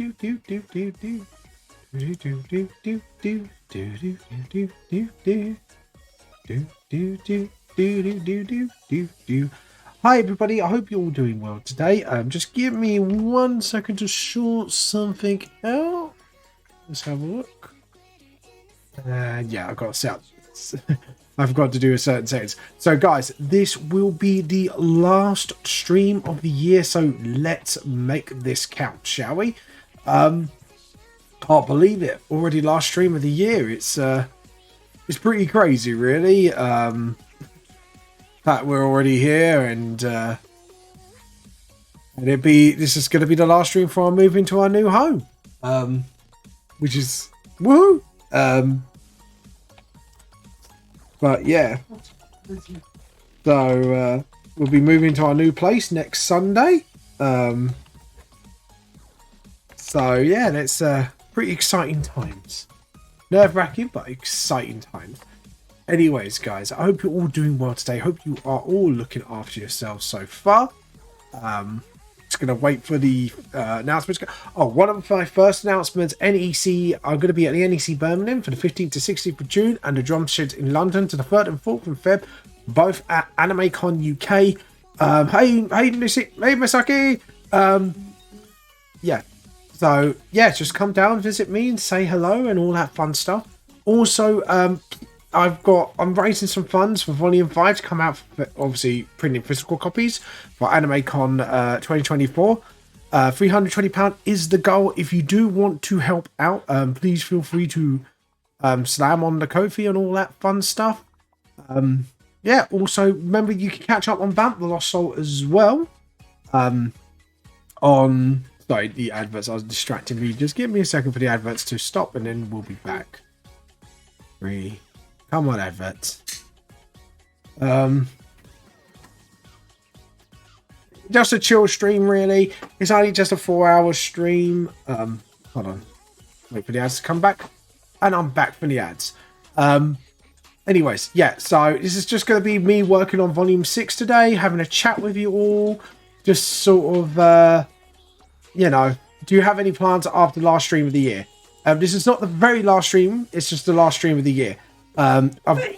Hi everybody, I hope you're all doing well today. Just give me 1 second to sort something out. Let's have a look. Yeah, I've got to set up. I forgot to do a certain settings. So guys, this will be the last stream of the year, so let's make this count, shall we? Can't believe it. Already last stream of the year. It's pretty crazy, really. That we're already here, and this is going to be the last stream before I move into our new home, which is woohoo. But yeah, so we'll be moving to our new place next Sunday. So yeah, that's pretty exciting times. Nerve-wracking, but exciting times. Anyways, guys, I hope you're all doing well today. Hope you are all looking after yourselves so far. Just going to wait for the announcements. Oh, one of my first announcements, NEC, I'm going to be at the NEC Birmingham for the 15th to 16th of June and the Drum Shed in London to the 3rd and 4th of Feb, both at AnimeCon UK. Hey, Misaki. Yeah. So, yeah, just come down, visit me and say hello and all that fun stuff. Also, I'm raising some funds for Volume 5 to come out, for, obviously printing physical copies for AnimeCon 2024. £320 is the goal. If you do want to help out, please feel free to slam on the Ko-fi and all that fun stuff. Yeah, also remember you can catch up on Vamp the Lost Soul as well. Sorry, the adverts, I was distracting me. Just give me a second for the adverts to stop and then we'll be back. Come on, adverts. Just a chill stream, really. It's only just a 4-hour stream. Hold on. Wait for the ads to come back. And I'm back for the ads. Anyways, yeah, so this is just going to be me working on Volume 6 today, having a chat with you all. Just sort of, you know, do you have any plans after the last stream of the year? This is not the very last stream. It's just the last stream of the year. I'm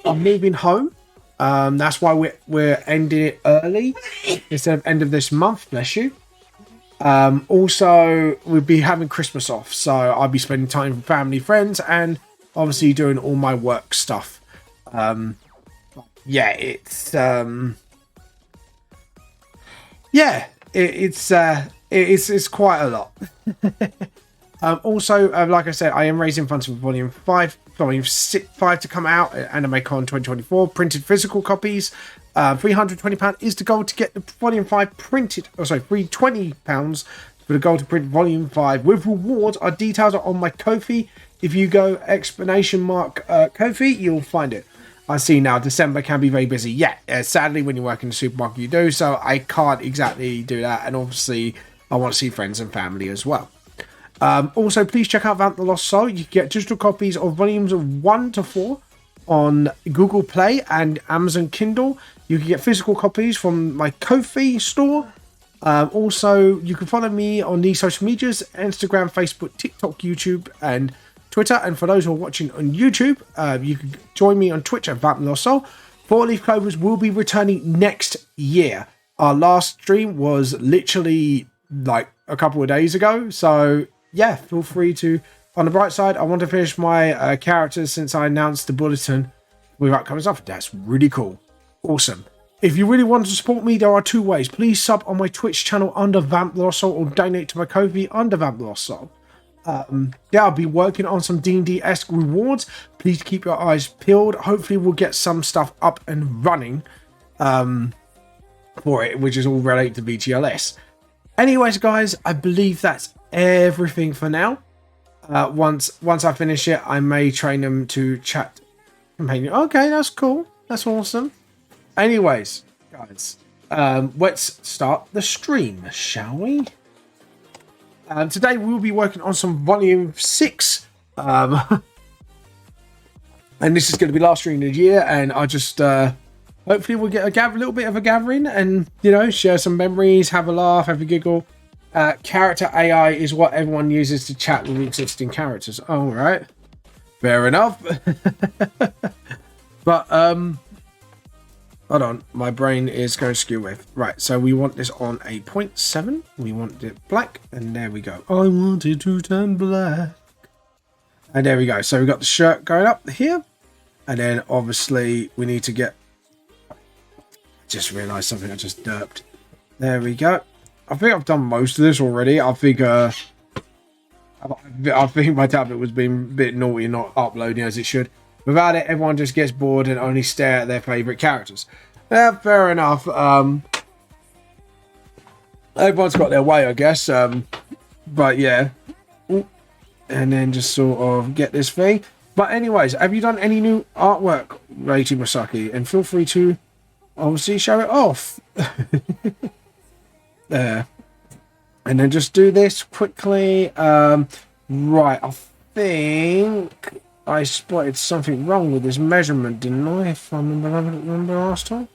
moving home. That's why we're ending it early instead of end of this month. Bless you. Also, we'll be having Christmas off, so I'll be spending time with family, friends, and obviously doing all my work stuff. Yeah, it's it's quite a lot. Also, like I said, I am raising funds for Volume 5 to come out at AnimeCon 2024. Printed physical copies. £320 is the goal to get the Volume 5 printed. Oh, sorry, £320 for the goal to print Volume 5 with rewards. Our details are on my Ko-fi. If you go ! Ko-fi, you'll find it. I see now December can be very busy. Yeah, sadly, when you work in the supermarket, you do. So I can't exactly do that. And obviously, I want to see friends and family as well. Also, please check out Vamp the Lost Soul. You can get digital copies of volumes 1 to 4 on Google Play and Amazon Kindle. You can get physical copies from my Ko-fi store. Also, you can follow me on these social medias: Instagram, Facebook, TikTok, YouTube, and Twitter. And for those who are watching on YouTube, you can join me on Twitch at Vamp the Lost Soul. 4 Leaf Clovers will be returning next year. Our last stream was literally like a couple of days ago, so yeah, feel free to. On the bright side, I want to finish my characters since I announced the bulletin with upcoming stuff. That's really cool. Awesome. If you really want to support me, there are 2 ways. Please sub on my Twitch channel under Vamp the Lost Soul or donate to my Ko-fi under Vamp the Lost Soul. Yeah, I'll be working on some D&D-esque rewards. Please keep your eyes peeled. Hopefully we'll get some stuff up and running for it, which is all related to VTLS. Anyways, guys, I believe that's everything for now. Once I finish it, I may train them to chat companion. Okay, that's cool. That's awesome. Anyways, guys, let's start the stream, shall we? Today we'll be working on some Volume 6. And this is going to be last stream of the year, and I just hopefully we'll get a little bit of a gathering and, you know, share some memories, have a laugh, have a giggle. Character AI is what everyone uses to chat with existing characters. All right, fair enough. But hold on, my brain is going skew with. Right, so we want this on a 0.7. We want it black, and there we go. I want it to turn black. And there we go. So we've got the shirt going up here. And then obviously we need to get... Just realised something I just derped. There we go. I think I've done most of this already. I think my tablet was being a bit naughty, not uploading as it should. Without it, everyone just gets bored and only stare at their favourite characters. Yeah, fair enough. Everyone's got their way, I guess. But yeah. Ooh. And then just sort of get this thing. But anyways, have you done any new artwork, Reiji Masaki? And feel free to obviously show it off. There. And then just do this quickly. Right, I think I spotted something wrong with this measurement, didn't I? If I remember last time.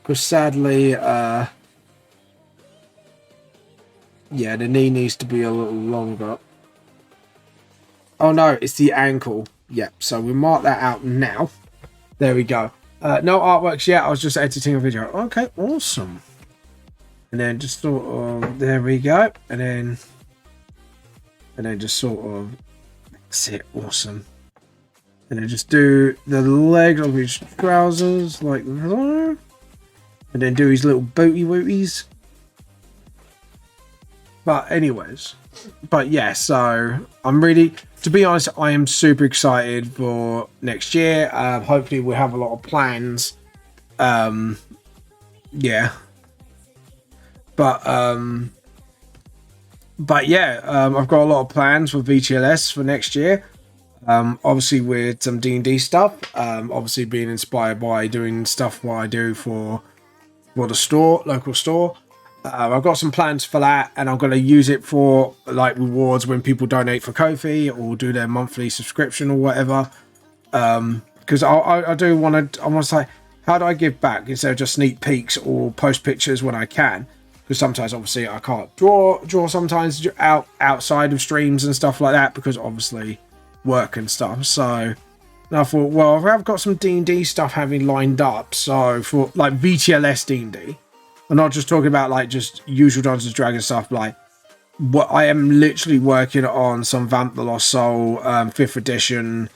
Because sadly, yeah, the knee needs to be a little longer. Oh no, it's the ankle. Yep, so we mark that out now. There we go. No artworks yet. I was just editing a video. Okay, awesome. And then just sort of, there we go. And then just sort of, that's it, awesome. And then just do the leg of his trousers like that. And then do his little booty wooties. But anyways, but yeah, so I'm really, to be honest, I am super excited for next year. Hopefully we'll have a lot of plans. Yeah. But yeah, I've got a lot of plans for VTLS for next year. Obviously with some D&D stuff. Obviously being inspired by doing stuff what I do for the store, local store. I've got some plans for that, and I'm going to use it for like rewards when people donate for Ko-fi or do their monthly subscription or whatever. Because I do want to. I want to say, how do I give back instead of just sneak peeks or post pictures when I can? Because sometimes, obviously, I can't draw sometimes outside of streams and stuff like that because obviously work and stuff. So I thought, well, I've got some D&D stuff having lined up. So for like VTLS D&D. I'm not just talking about like just usual Dungeons & Dragons stuff. Like, what I am literally working on some Vamp the Lost Soul 5th edition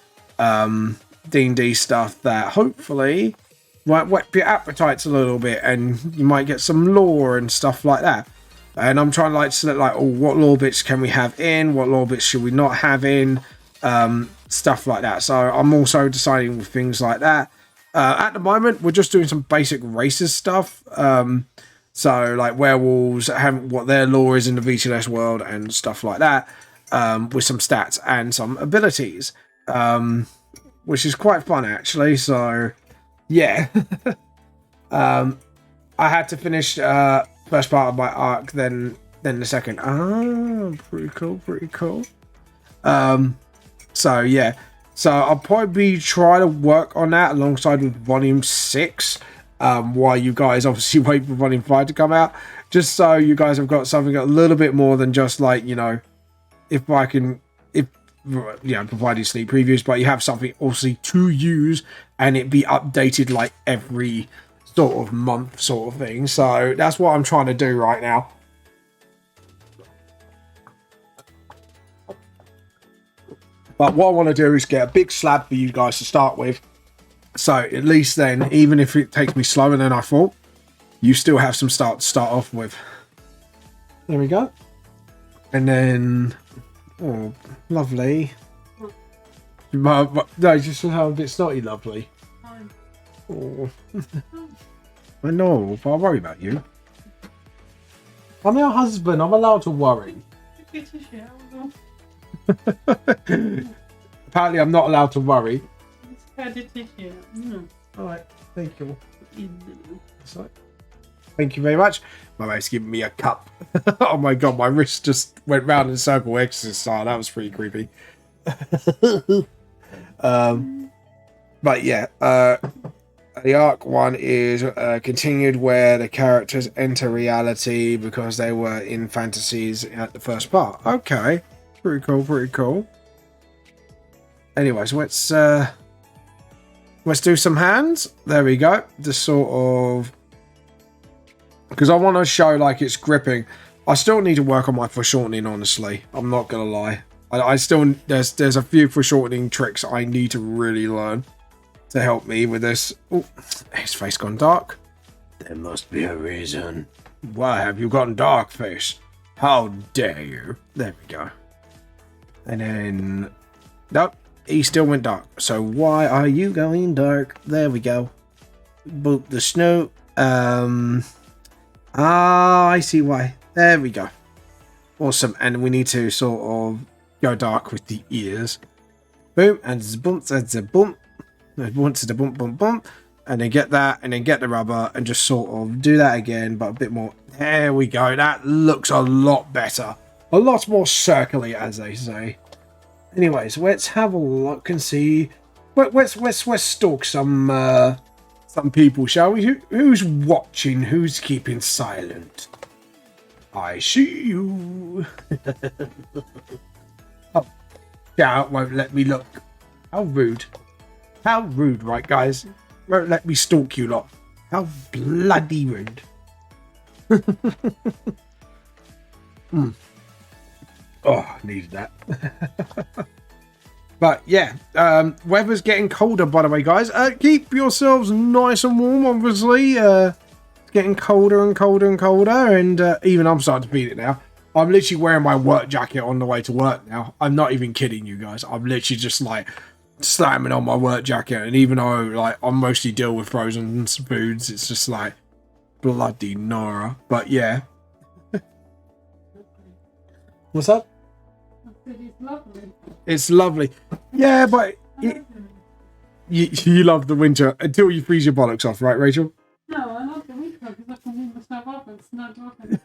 D&D stuff that hopefully might whet your appetites a little bit, and you might get some lore and stuff like that. And I'm trying to like select like, oh, what lore bits can we have in? What lore bits should we not have in? Stuff like that. So I'm also deciding with things like that. At the moment, we're just doing some basic racist stuff. So like werewolves, what their lore is in the VTLS world and stuff like that, with some stats and some abilities, which is quite fun actually. So yeah, I had to finish first part of my arc, then the second. Oh, pretty cool. So yeah. So I'll probably try to work on that alongside with Volume 6, while you guys obviously wait for Volume 5 to come out, just so you guys have got something a little bit more than just like, you know, provide you sneak previews, but you have something also to use and it be updated like every sort of month sort of thing. So that's what I'm trying to do right now. But what I want to do is get a big slab for you guys to start with. So at least then, even if it takes me slower than I thought, you still have some start to start off with. There we go. And then, oh, lovely. No, just how a bit snotty, lovely. Oh. I know, but I worry about you. I'm your husband. I'm allowed to worry. Apparently I'm not allowed to worry. Alright, thank you. Thank you very much. My wife's giving me a cup. Oh my god, my wrist just went round in a circle exorcist style. That was pretty creepy. But yeah, The arc one is continued where the characters enter reality because they were in fantasies at the first part. Okay, pretty cool, pretty cool. Anyways, let's do some hands. There we go. Just sort of, because I want to show like it's gripping. I still need to work on my foreshortening, honestly. I'm not gonna lie. I still there's a few foreshortening tricks I need to really learn to help me with this. Oh, his face gone dark. There must be a reason. Why have you gone dark, face? How dare you? There we go. And then, nope, he still went dark. So why are you going dark? There we go. Boop the snow. I see why. There we go. Awesome. And we need to sort of go dark with the ears. Boom, and bump, and the bump. Once the bump, bump, bump, and then get that, and then get the rubber, and just sort of do that again, but a bit more. There we go. That looks a lot better, a lot more circly, as they say. Anyways, let's have a look and see. Let's stalk some people, shall we? Who's watching? Who's keeping silent? I see you. Oh, Shout won't let me look. How rude. How rude, right, guys? Won't let me stalk you lot. How bloody rude. Oh, I needed that. But yeah, weather's getting colder, by the way, guys. Keep yourselves nice and warm, obviously. It's getting colder and colder and colder, and even I'm starting to feel it now. I'm literally wearing my work jacket on the way to work now. I'm not even kidding you guys. I'm literally just like slamming on my work jacket, and even though like I mostly deal with frozen foods, it's just like bloody Nora. But yeah. What's up? It's lovely. It's lovely. Yeah, but you love the winter until you freeze your bollocks off, right, Rachel? No, I love the winter because I can warm myself up and snuggle up and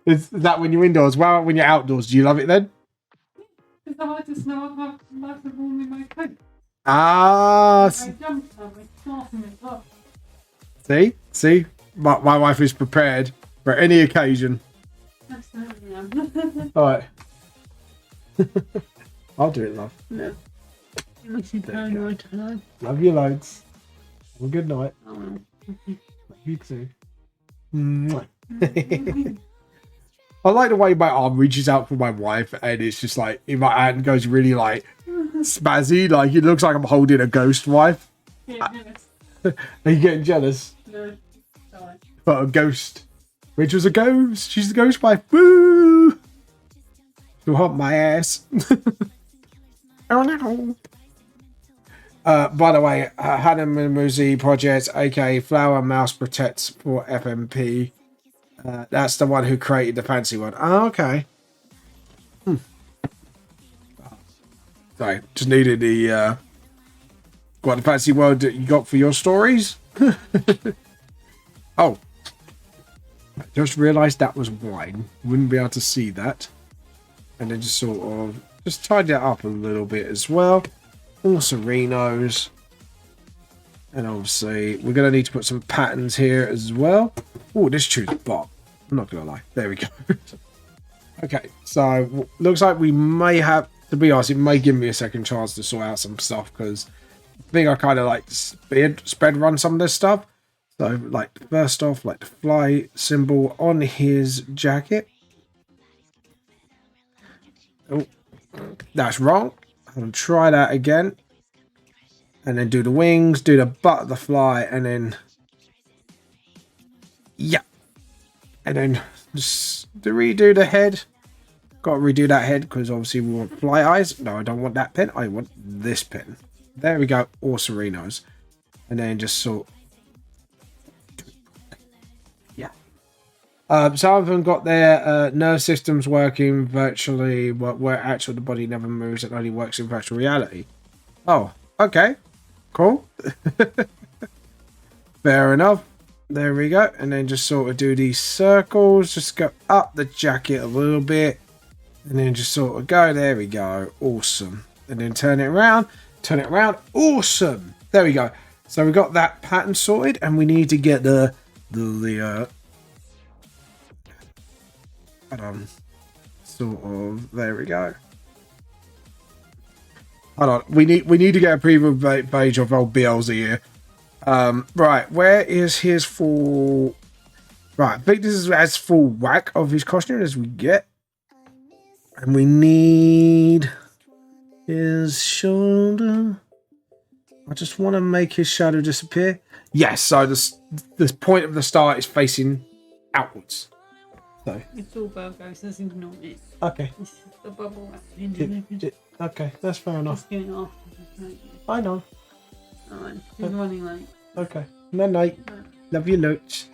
Is that when you're indoors? Well, when you're outdoors, do you love it then? because I like to snuggle up nice and warm in my coat. Ah, I jump on my starting it up. see, my wife is prepared for any occasion. Absolutely, All right, I'll do it, love. No. You look so paranoid tonight. Love you loads. Have a good night. Oh, well. Love you too. Mwah. I like the way my arm reaches out for my wife, and it's just like if my hand goes really like spazzy, like it looks like I'm holding a ghost wife. Yeah, yes. Are you getting jealous? No. Sorry. But a ghost. Rachel's a ghost. She's the ghost wife. Woo! You hump my ass. Oh no. By the way, Hanamamuzi Project, aka Flower Mouse Protects for FMP. That's the one who created the fancy one. Oh, okay. Sorry, just needed the what the fancy word that you got for your stories. Oh, I just realised that was wine. Wouldn't be able to see that, and then just sort of just tidy it up a little bit as well. All Serenos. And obviously, we're going to need to put some patterns here as well. Oh, this tune's bop. I'm not going to lie. There we go. Okay, so looks like we may have, to be honest, it may give me a second chance to sort out some stuff because I think I kind of like sped run some of this stuff. So, like, first off, like the fly symbol on his jacket. Oh, that's wrong. I'm going to try that again. And then do the wings, do the butterfly, and then... Yeah. And then just to redo the head. Got to redo that head because obviously we want fly eyes. No, I don't want that pen. I want this pen. There we go. Or Serenos. And then just sort... Yeah. Some of them got their nerve systems working virtually, where actually the body never moves. It only works in virtual reality. Oh, okay. Cool. Fair enough. There we go. And then just sort of do these circles. Just go up the jacket a little bit. And then just sort of go. There we go. Awesome. And then turn it around. Turn it around. Awesome. there we go. So we got that pattern sorted, and we need to get the hold on, sort of. There we go. Hold on, we need to get a preview page of old BLZ here. Right, where is his full? Right, I think this is as full whack of his costume as we get, and we need his shoulder. I just want to make his shadow disappear. Yes, so this point of the star is facing outwards. So It's all Virgo, so ignore it. okay, This is the bubble wrap. okay, that's fair enough. It's going off. I know. Alright, he's running late. Okay, night night. Love you lots.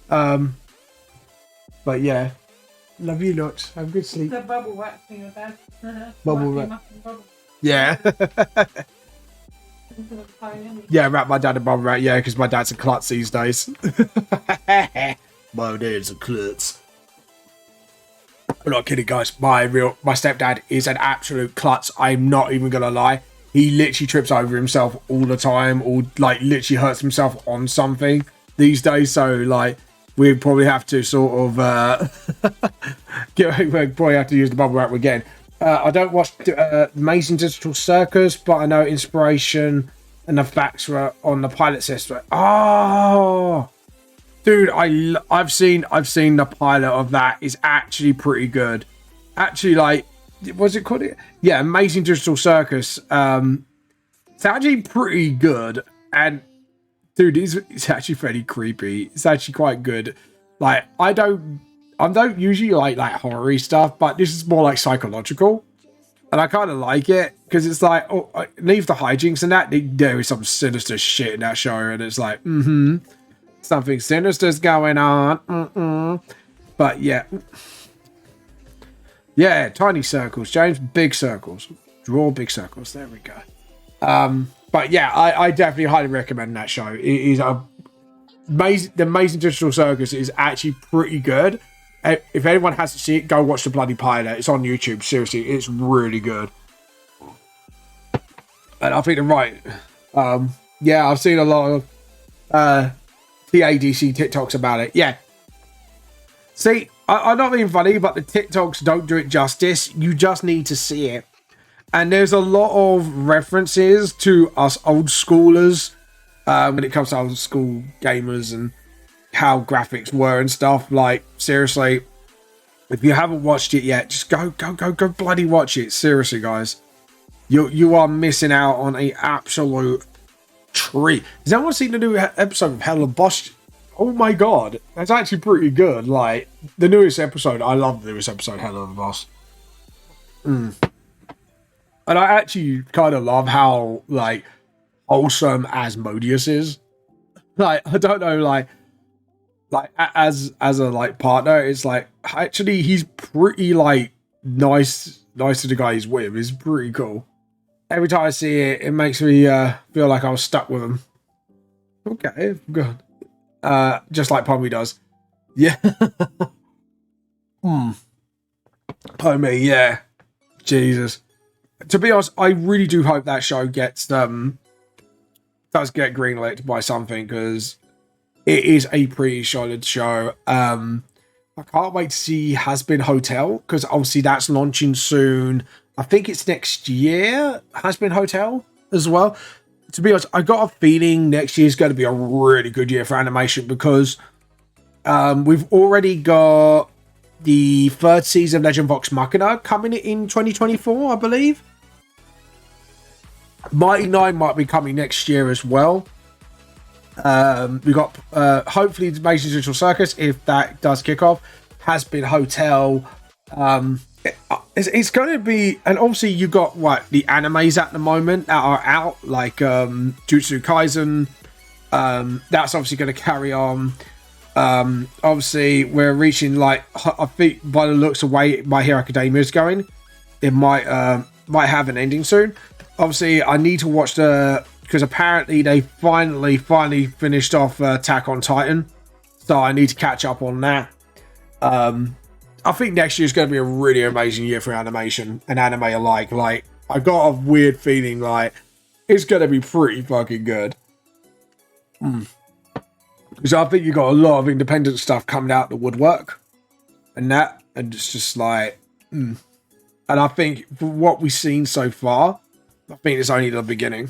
But yeah, love you lots. Have a good sleep. The bubble wrap for your dad. Bubble Wrap wrap. him up in bubble. Yeah. Into the phone, Yeah, wrap my dad in bubble wrap. Yeah, because my dad's a klutz these days. My dad's a klutz. I'm not kidding, guys. My stepdad is an absolute klutz. I'm not even gonna lie. He literally trips over himself all the time, or like literally hurts himself on something these days. So like, we probably have to sort of we probably have to use the bubble wrap again. I don't watch Amazing Digital Circus, but I know Inspiration and the facts were on the pilot system. Oh, dude, I've seen the pilot of that. Is actually pretty good. Actually, like, was it called? Yeah, Amazing Digital Circus. It's actually pretty good, and dude, it's actually fairly creepy. It's actually quite good. Like, I don't usually like horror stuff, but this is more like psychological, and I kind of like it because it's like, oh, leave the hijinks and that. There is some sinister shit in that show, and it's like, something sinister's going on. But yeah, tiny circles, James, big circles, draw big circles. There we go. But yeah, I definitely highly recommend that show. It is amazing. The Amazing Digital Circus is actually pretty good. If anyone hasn't seen it, go watch the bloody pilot. It's on YouTube. Seriously, it's really good. And I think they're right. Yeah, I've seen a lot of TADC TikToks about it. Yeah. See, I'm not being funny, but the TikToks don't do it justice. You just need to see it. And there's a lot of references to us old schoolers when it comes to old school gamers and how graphics were and stuff. Like, seriously, if you haven't watched it yet, just go bloody watch it. Seriously, guys, you are missing out on a absolute treat. Has anyone seen the new episode of Hello Boss? Oh my god, that's actually pretty good. Like, the newest episode, I love the newest episode, Hello Boss. And I actually kind of love how, like, wholesome Asmodeus is. Like, I don't know, like as a like partner, it's like, actually he's pretty like nice to the guy he's with. It's pretty cool. Every time I see it, it makes me feel like I was stuck with him. Okay, good. Just like Pommy does. Yeah. Pommy, yeah. Jesus. To be honest, I really do hope that show does get greenlit by something, because it is a pretty solid show. I can't wait to see Has Been Hotel, because obviously that's launching soon. I think it's next year, Has Been Hotel as well. To be honest, I got a feeling next year is going to be a really good year for animation, because we've already got the third season of Legend Vox Machina coming in 2024, I believe. Mighty Nine might be coming next year as well. We got hopefully the Amazing Digital Circus, if that does kick off. Has Been Hotel. It's going to be, and obviously you got the animes at the moment that are out, like Jujutsu Kaisen. That's obviously going to carry on. Obviously we're reaching, like, I think by the looks of the way My Hero Academia is going, it might have an ending soon. Obviously I need to watch because apparently they finally finished off Attack on Titan, so I need to catch up on that. I think next year is going to be a really amazing year for animation and anime alike. Like, I got a weird feeling like it's going to be pretty fucking good. Because I think you got a lot of independent stuff coming out the woodwork and that, and it's just like, and I think for what we've seen so far, I think it's only the beginning.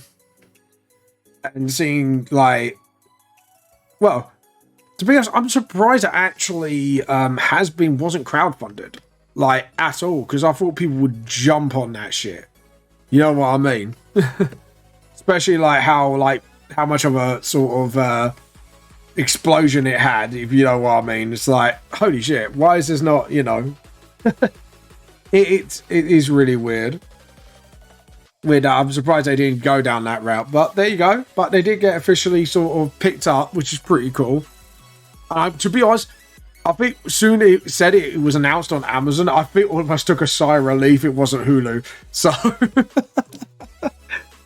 And seeing like, well, to be honest, I'm surprised it actually wasn't crowdfunded like at all, because I thought people would jump on that shit. You know what I mean? Especially like how much of a sort of explosion it had, if you know what I mean. It's like, holy shit, why is this not, you know? it is really weird. I'm surprised they didn't go down that route, but there you go. But they did get officially sort of picked up, which is pretty cool. To be honest, I think soon it said it was announced on Amazon. I think all of us took a sigh of relief it wasn't Hulu. So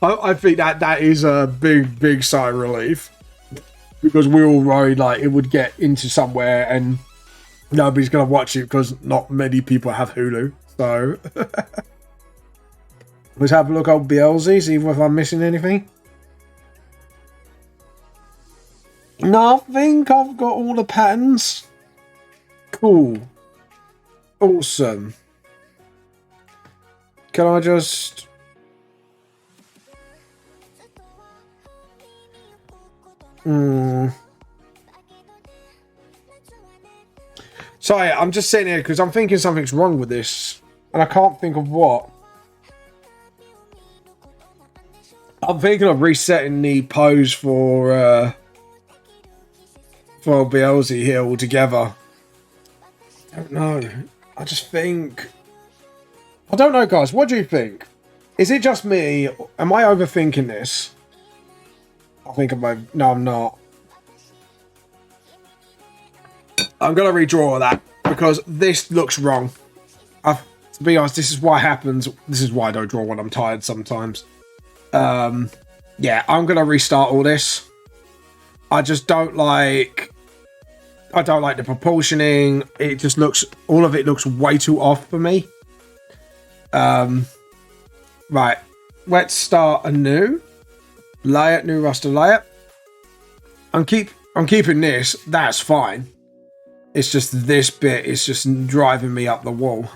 I think that is a big sigh of relief, because we all worried like it would get into somewhere and nobody's going to watch it because not many people have Hulu. So let's have a look at BLZ, see if I'm missing anything. No, I think I've got all the patterns. Cool. Awesome. Can I just... Sorry, I'm just sitting here because I'm thinking something's wrong with this. And I can't think of what. I'm thinking of resetting the pose for Beelzy here altogether. I don't know. I just think... I don't know, guys. What do you think? Is it just me? Am I overthinking this? I think I'm... No, I'm not. I'm going to redraw that because this looks wrong. To be honest, this is why it happens. This is why I don't draw when I'm tired sometimes. Yeah, I'm going to restart all this. I just don't like... I don't like the proportioning. It just looks... All of it looks way too off for me. Right. Let's start anew. Layer, new raster layer. I'm keeping this. That's fine. It's just this bit is just driving me up the wall.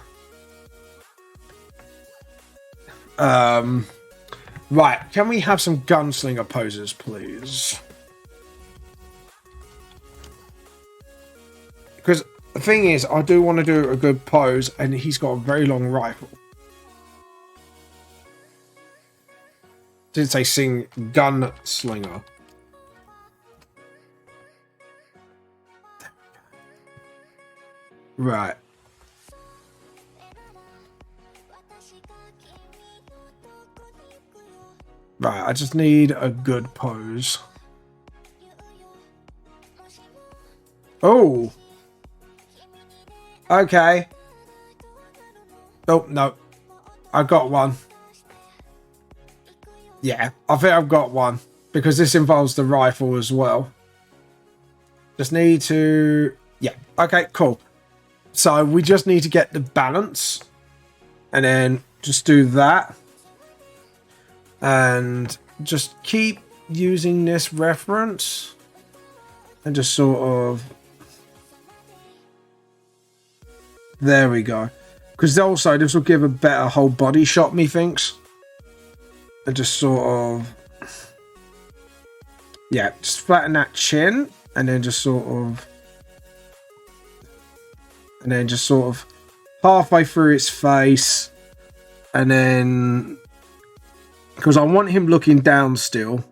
Right. Can we have some gunslinger poses, please? Because the thing is, I do want to do a good pose, and he's got a very long rifle. Didn't say sing gunslinger. Right. Right, I just need a good pose. Oh! Okay. Oh, no. I got one. Yeah, I think I've got one. Because this involves the rifle as well. Just need to... Yeah, okay, cool. So we just need to get the balance. And then just do that. And just keep using this reference. And just sort of... There we go. Because also this will give a better whole body shot, methinks. And just sort of... Yeah, just flatten that chin. And then just sort of... And then just sort of halfway through its face. And then... Because I want him looking down still.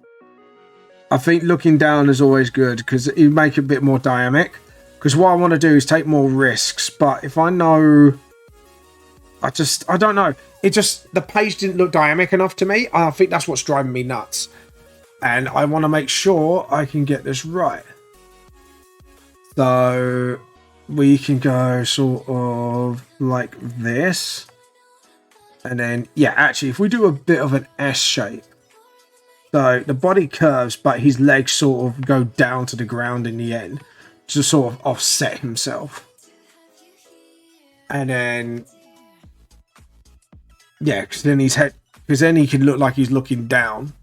I think looking down is always good. Because you make it a bit more dynamic. Because what I want to do is take more risks. But if I know... I don't know. It just... The page didn't look dynamic enough to me. I think that's what's driving me nuts. And I want to make sure I can get this right. So... We can go sort of like this. And then... Yeah, actually, if we do a bit of an S shape. So, the body curves, but his legs sort of go down to the ground in the end. To sort of offset himself. And then... Yeah, because then his head... Because then he can look like he's looking down.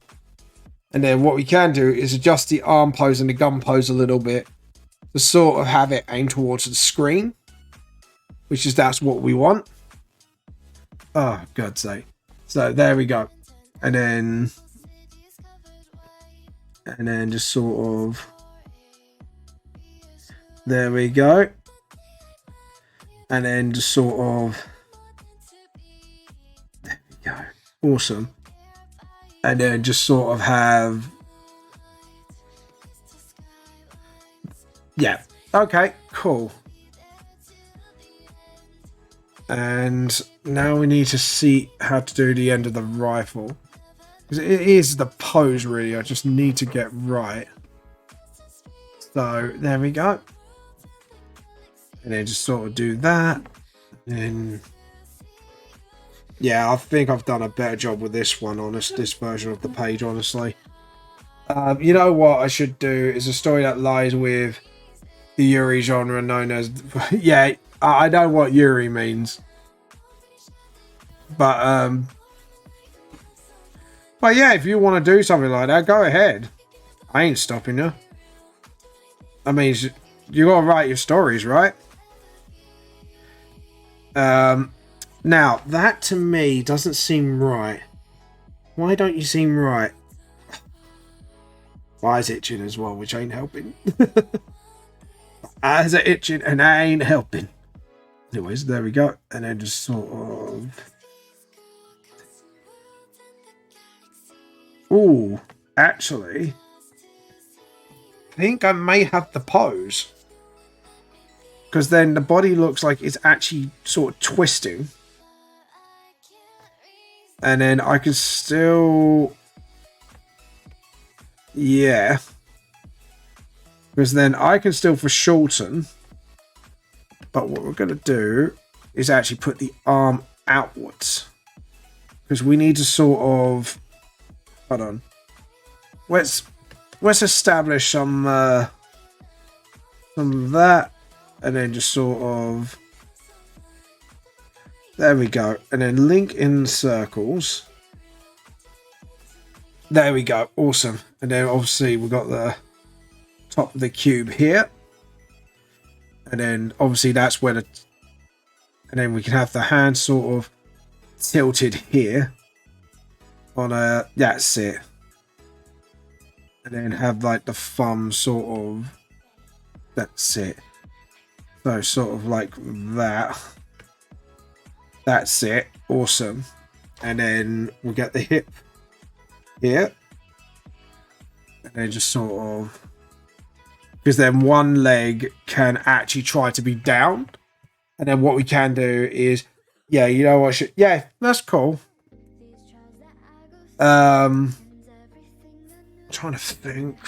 And then what we can do is adjust the arm pose and the gun pose a little bit to sort of have it aimed towards the screen, that's what we want. Oh, God's sake. So there we go. And then just sort of, there we go. And then just sort of, there we go. Awesome. And then just sort of have, yeah, okay, cool. And now we need to see how to do the end of the rifle, because it is the pose really, I just need to get right. So there we go. And then just sort of do that. And yeah, I think I've done a better job with this one, this version of the page, honestly. You know what I should do is a story that lies with the Yuri genre known as... yeah, I know what Yuri means. But yeah, if you want to do something like that, go ahead. I ain't stopping you. I mean, you got to write your stories, right? Now, that to me doesn't seem right. Why don't you seem right? My eyes itching as well, which ain't helping. Eyes are itching and I ain't helping. Anyways, there we go. And then just sort of... Ooh, actually... I think I may have the pose. Because then the body looks like it's actually sort of twisting. And then I can still... Yeah. Because then I can still foreshorten. But what we're going to do is actually put the arm outwards. Because we need to sort of... Hold on. Let's establish some of that. And then just sort of... There we go. And then link in circles. There we go. Awesome. And then obviously we've got the top of the cube here. And then obviously that's where the... And then we can have the hand sort of tilted here. On a... That's it. And then have like the thumb sort of... That's it. So sort of like that. That's it. Awesome. And then we'll get the hip here. And then just sort of... Because then one leg can actually try to be down. And then what we can do is... Yeah, you know what? Yeah, that's cool. Trying to think.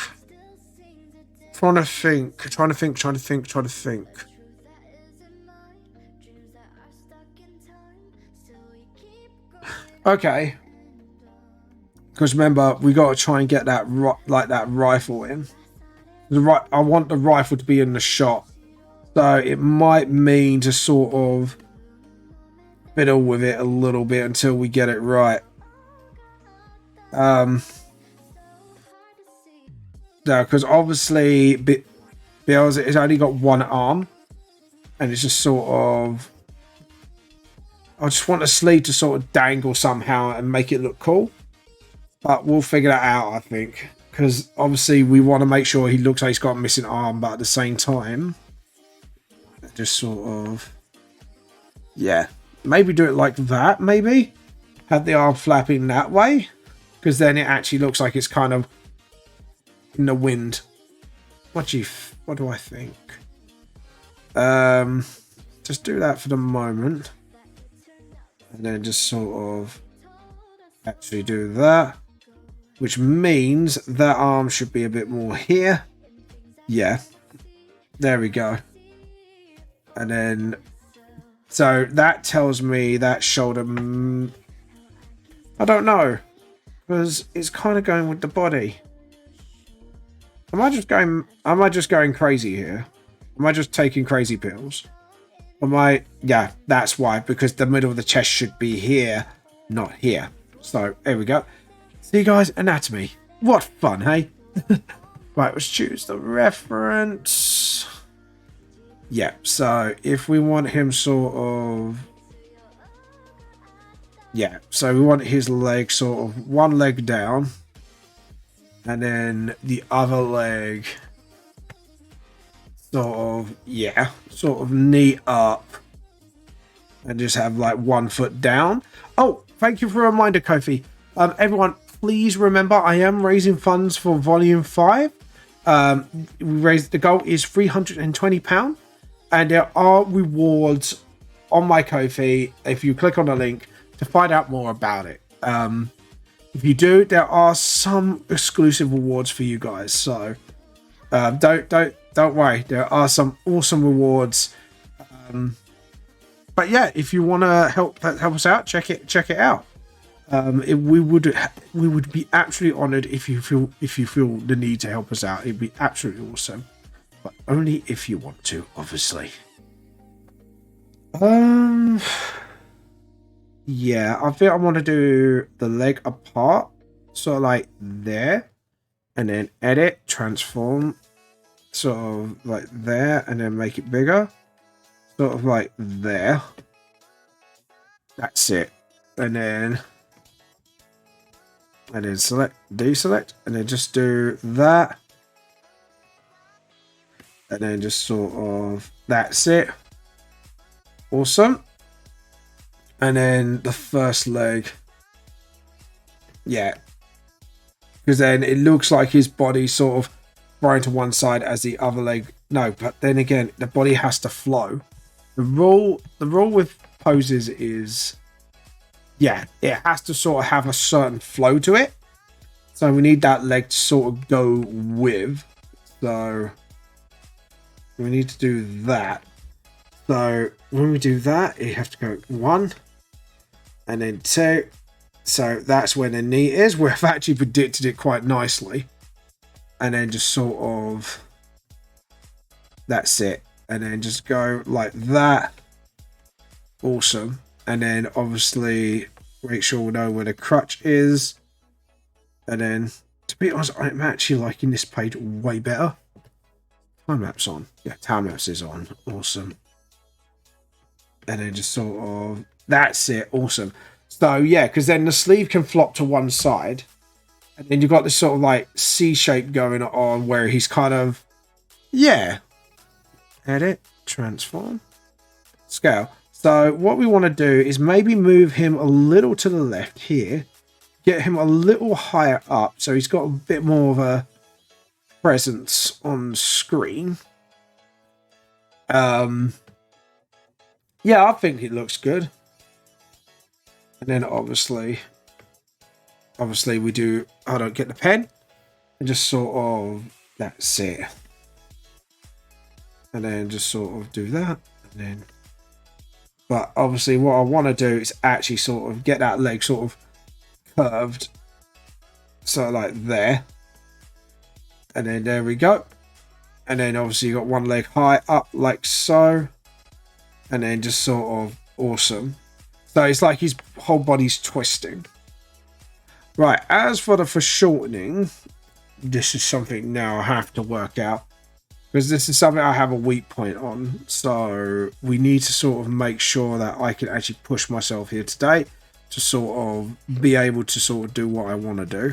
Okay. Because remember, we got to try and get that that rifle in. I want the rifle to be in the shot. So it might mean to sort of fiddle with it a little bit until we get it right. No, because obviously Beelze has only got one arm. And it's just sort of... I just want the sleeve to sort of dangle somehow and make it look cool. But we'll figure that out, I think. Because obviously we want to make sure he looks like he's got a missing arm, but at the same time... Just sort of... Yeah. Maybe do it like that, maybe? Have the arm flapping that way. Because then it actually looks like it's kind of in the wind. What do I think? Just do that for the moment. And then just sort of actually do that. Which means that arm should be a bit more here. Yeah. There we go. And then... So that tells me that shoulder... I don't know. Because it's kind of going with the body. Am I just going crazy here? Am I just taking crazy pills? Yeah, that's why. Because the middle of the chest should be here, not here. So, there we go. See, guys, anatomy. What fun, hey? Right, let's choose the reference. Yeah, so if we want him sort of... Yeah, so we want his leg sort of one leg down. And then the other leg sort of, yeah, sort of knee up. And just have like 1 foot down. Oh, thank you for a reminder, Kofi. Everyone, please remember I am raising funds for Volume 5. The goal is £320. And there are rewards on my Ko-fi if you click on the link to find out more about it. If you do, there are some exclusive rewards for you guys. So don't worry. There are some awesome rewards. But yeah, if you want to help us out, check it out. We would be absolutely honored if you feel the need to help us out. It'd be absolutely awesome. But only if you want to, obviously. Yeah, I think I want to do the leg apart. So like there. And then edit, transform. Sort of like there. And then make it bigger. Sort of like there. That's it. And then select, deselect. And then just do that. And then just sort of, that's it. Awesome. And then the first leg. Yeah. Because then it looks like his body sort of thrown to one side as the other leg. No, but then again, the body has to flow. The rule with poses is, yeah, it has to sort of have a certain flow to it. So we need that leg to sort of go with. So we need to do that. So when we do that, you have to go 1 and then 2. So that's where the knee is. We've actually predicted it quite nicely. And then just sort of, that's it. And then just go like that. Awesome. And then obviously make sure we know where the crutch is. And then, to be honest, I'm actually liking this page way better. Time lapse on. Yeah, time lapse is on. Awesome. And then just sort of, that's it. Awesome. So yeah, because then the sleeve can flop to one side. And then you've got this sort of like C shape going on where he's kind of, yeah. Edit, transform, scale. So what we want to do is maybe move him a little to the left here. Get him a little higher up so he's got a bit more of a presence on screen. Yeah, I think it looks good. And then obviously we do, I don't get the pen and just sort of, that's it. And then just sort of do that. And then, but obviously what I want to do is actually sort of get that leg sort of curved. So like there. And then there we go. And then obviously you got one leg high up like so. And then just sort of awesome. So it's like his whole body's twisting. Right, as for the foreshortening, this is something now I have to work out. Because this is something I have a weak point on. So we need to sort of make sure that I can actually push myself here today to sort of be able to sort of do what I want to do.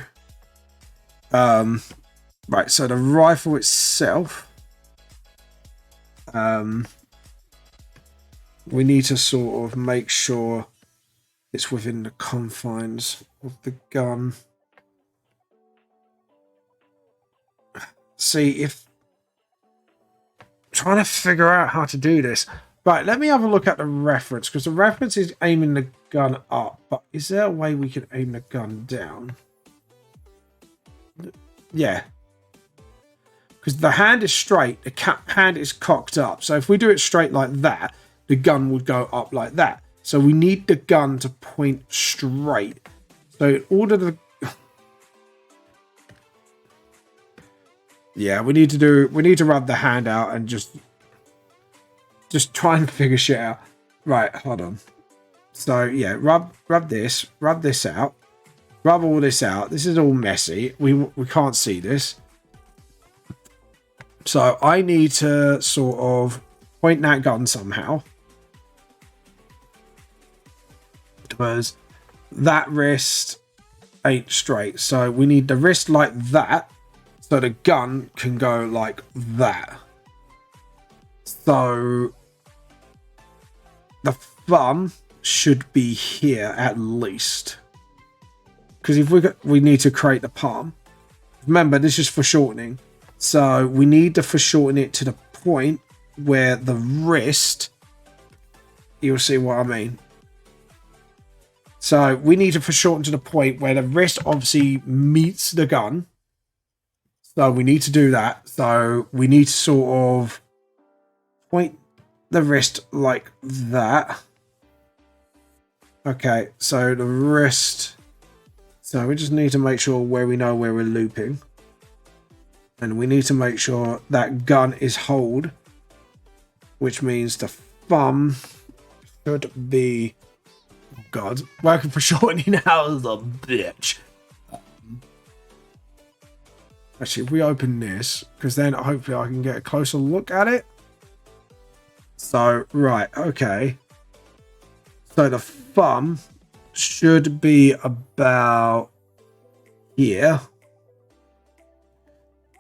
Right, so the rifle itself, we need to sort of make sure it's within the confines of the gun. See if trying to figure out how to do this. Right, let me have a look at the reference, because the reference is aiming the gun up, but is there a way we can aim the gun down? Yeah. Because the hand is straight, the hand is cocked up. So if we do it straight like that, the gun would go up like that. So we need the gun to point straight. So in order to... Yeah, we need to rub the hand out and just try and figure shit out. Right, hold on. So yeah, rub this out. rub all this out. This is all messy. We can't see this. So I need to sort of point that gun somehow. Because that wrist ain't straight. So we need the wrist like that. So the gun can go like that. So the thumb should be here at least. Because if we need to create the palm. Remember, this is foreshortening. So we need to foreshorten it to the point where the wrist, you'll see what I mean. So we need to foreshorten to the point where the wrist obviously meets the gun. So we need to do that. So we need to sort of point the wrist like that. Okay, so the wrist. So we just need to make sure where we know where we're looping. And we need to make sure that gun is hold. Which means the thumb should be... Oh God, working for shortening now is a bitch. Actually, if we open this, because then hopefully I can get a closer look at it. So, right, okay. So the thumb should be about here.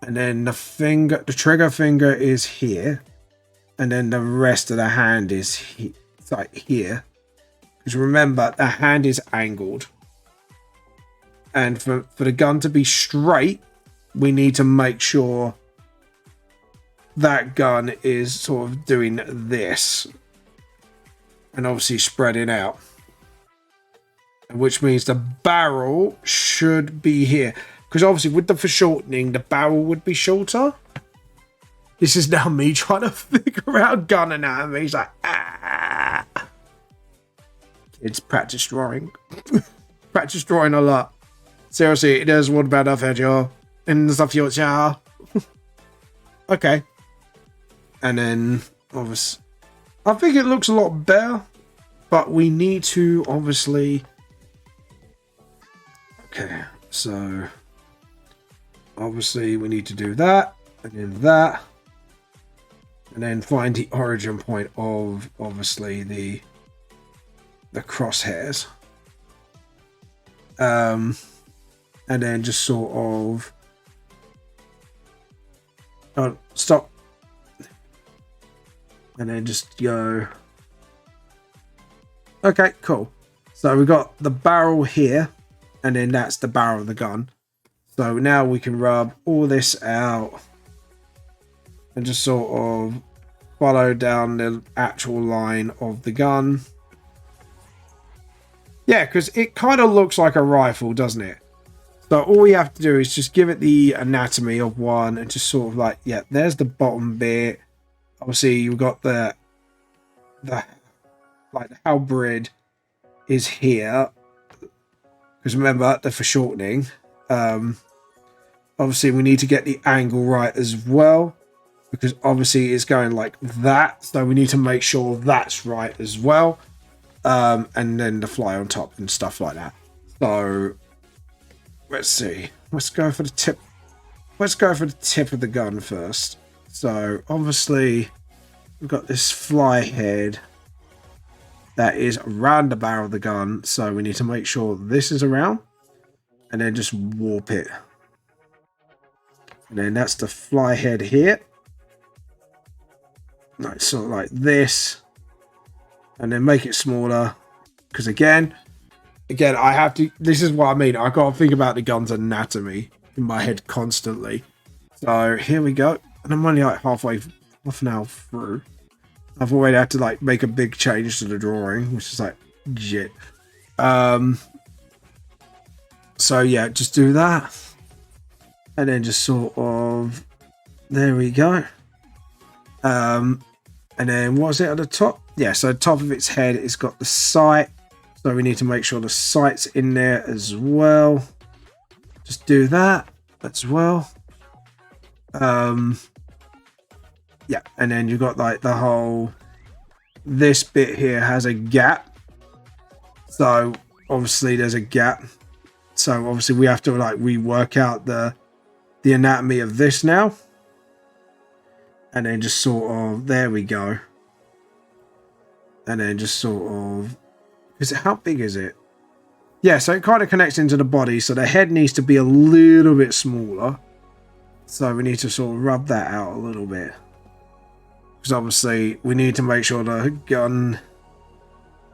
And then the trigger finger is here. And then the rest of the hand is like here. Because remember, the hand is angled. And for the gun to be straight, we need to make sure that gun is sort of doing this. And obviously spreading out. Which means the barrel should be here. Because obviously with the foreshortening, the barrel would be shorter. This is now me trying to figure out gun anatomy. He's like, ah. It's practice drawing. Practice drawing a lot. Seriously, it is one better video in the future. Okay. And then, obviously, I think it looks a lot better. But we need to, obviously... Okay, so... Obviously, we need to do that. And then that. And then find the origin point of, obviously, the crosshairs. And then just sort of... Oh, stop. And then just go... Okay, cool. So we've got the barrel here. And then that's the barrel of the gun. So now we can rub all this out. And just sort of follow down the actual line of the gun. Yeah, because it kind of looks like a rifle, doesn't it? So all we have to do is just give it the anatomy of one and just sort of like, yeah, there's the bottom bit. Obviously, you've got the halberd is here. Because remember, the foreshortening. Obviously, we need to get the angle right as well. Because obviously, it's going like that. So we need to make sure that's right as well. And then the fly on top and stuff like that. So, let's see. Let's go for the tip. Let's go for the tip of the gun first. So, obviously, we've got this fly head that is around the barrel of the gun. So, we need to make sure this is around. And then just warp it. And then that's the fly head here. Like, sort of like this. And then make it smaller. Because again, I have to... This is what I mean. I got to think about the gun's anatomy in my head constantly. So here we go. And I'm only like half an hour through. I've already had to like make a big change to the drawing, which is like shit. So yeah, just do that. And then just sort of... There we go. And then what's it at the top? Yeah, so top of its head, it's got the sight. So we need to make sure the sight's in there as well. Just do that as well. Yeah, and then you've got like the whole... This bit here has a gap. So obviously there's a gap. So obviously we have to like rework out the anatomy of this now. And then just sort of, there we go. And then just sort of, how big is it? Yeah, so it kind of connects into the body. So the head needs to be a little bit smaller. So we need to sort of rub that out a little bit. Because obviously we need to make sure the gun,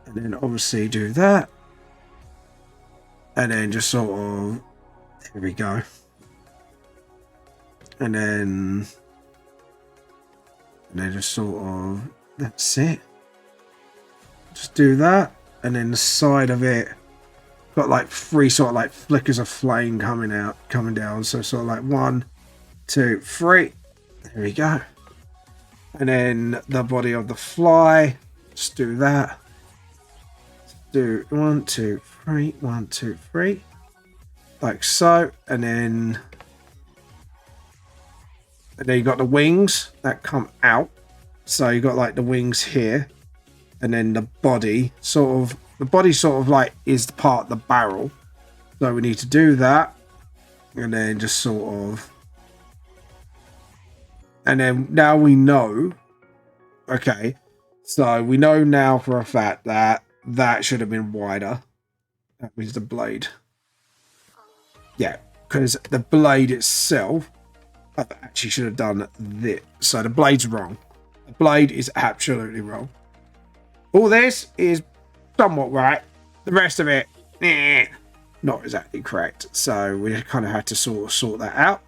and then obviously do that. And then just sort of, there we go. And then just sort of, that's it. Just do that. And then the side of it got like 3 sort of like flickers of flame coming down. So sort of like 1, 2, 3. There we go. And then the body of the fly. Just do that. Do 1, 2, 3, 1, 2, 3. Like so. And then you got the wings that come out. So you got like the wings here. And then the body sort of like is the part of the barrel. So we need to do that. And then just sort of. And then now we know. Okay. So we know now for a fact that should have been wider. That was the blade. Yeah. Because the blade itself, I actually should have done this. So the blade's wrong. The blade is absolutely wrong. All this is somewhat right. The rest of it, not exactly correct. So we kind of had to sort that out.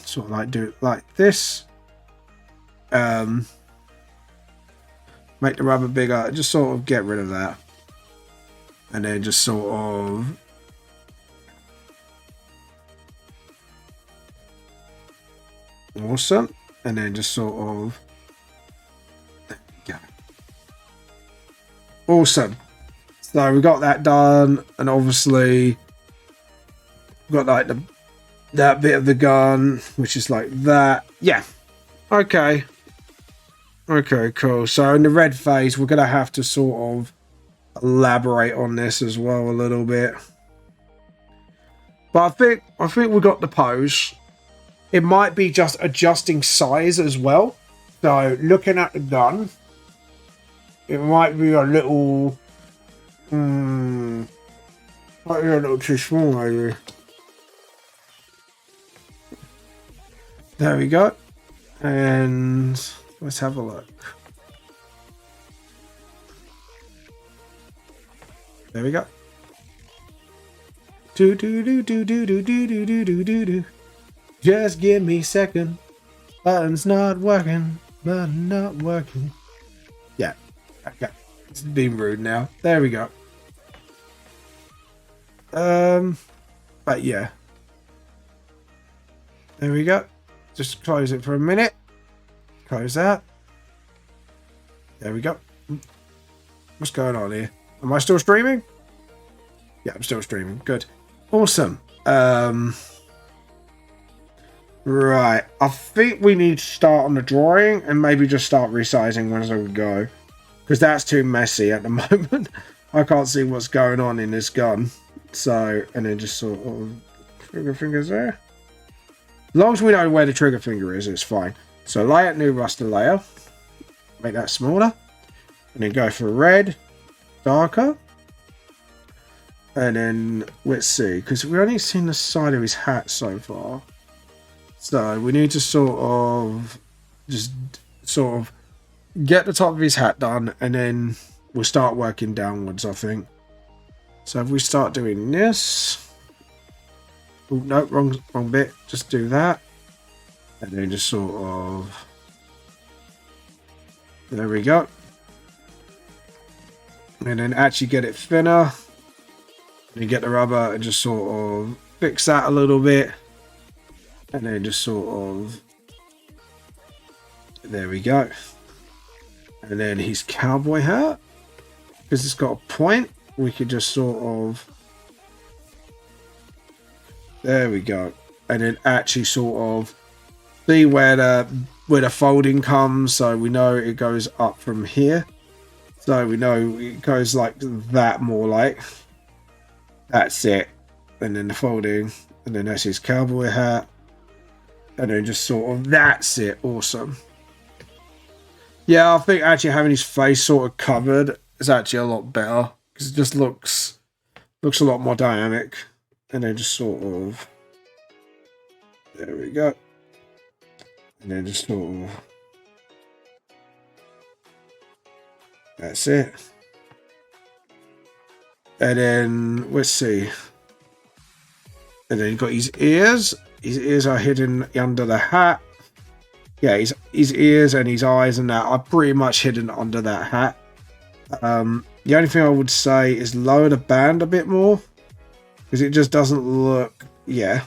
Sort of like do it like this. Make the rubber bigger. Just sort of get rid of that. And then just sort of. Awesome. And then just sort of. There we go. Awesome. So we got that done, and obviously got like that bit of the gun, which is like that. Yeah. Okay. Okay, cool. So in the red phase, we're gonna have to sort of elaborate on this as well a little bit. But I think we got the pose. It might be just adjusting size as well. So looking at the gun, it might be a little, might be a little too small, maybe. There we go. And let's have a look. There we go. Do do do do do do do do do do do do. Just give me a second. Button's not working. Button not working. Yeah. Okay. It's being rude now. There we go. But yeah. There we go. Just close it for a minute. Close that. There we go. What's going on here? Am I still streaming? Yeah, I'm still streaming. Good. Awesome. Right. I think we need to start on the drawing and maybe just start resizing as we go. Because that's too messy at the moment. I can't see what's going on in this gun. So, and then just sort of trigger fingers there. As long as we know where the trigger finger is, it's fine. So lay out new raster layer. Make that smaller. And then go for red. Darker. And then, let's see. Because we've only seen the side of his hat so far. So we need to sort of just sort of get the top of his hat done. And then we'll start working downwards, I think. So if we start doing this. Oh, no, wrong bit. Just do that. And then just sort of. There we go. And then actually get it thinner. And you get the rubber and just sort of fix that a little bit. And then just sort of. There we go. And then his cowboy hat. Because it's got a point. We could just sort of. There we go. And then actually sort of see where the folding comes. So we know it goes up from here. So we know it goes like that, more like. That's it. and then the folding, and then that's his cowboy hat, and then just sort of that's it. Awesome. Yeah, I think actually having his face sort of covered is actually a lot better because it just looks a lot more dynamic, and then just sort of there we go, and then just sort of that's it. And then let's see. And then you've got his ears. His ears are hidden under the hat. Yeah, his ears and his eyes and that are pretty much hidden under that hat. The only thing I would say is lower the band a bit more. Because it just doesn't look... Yeah.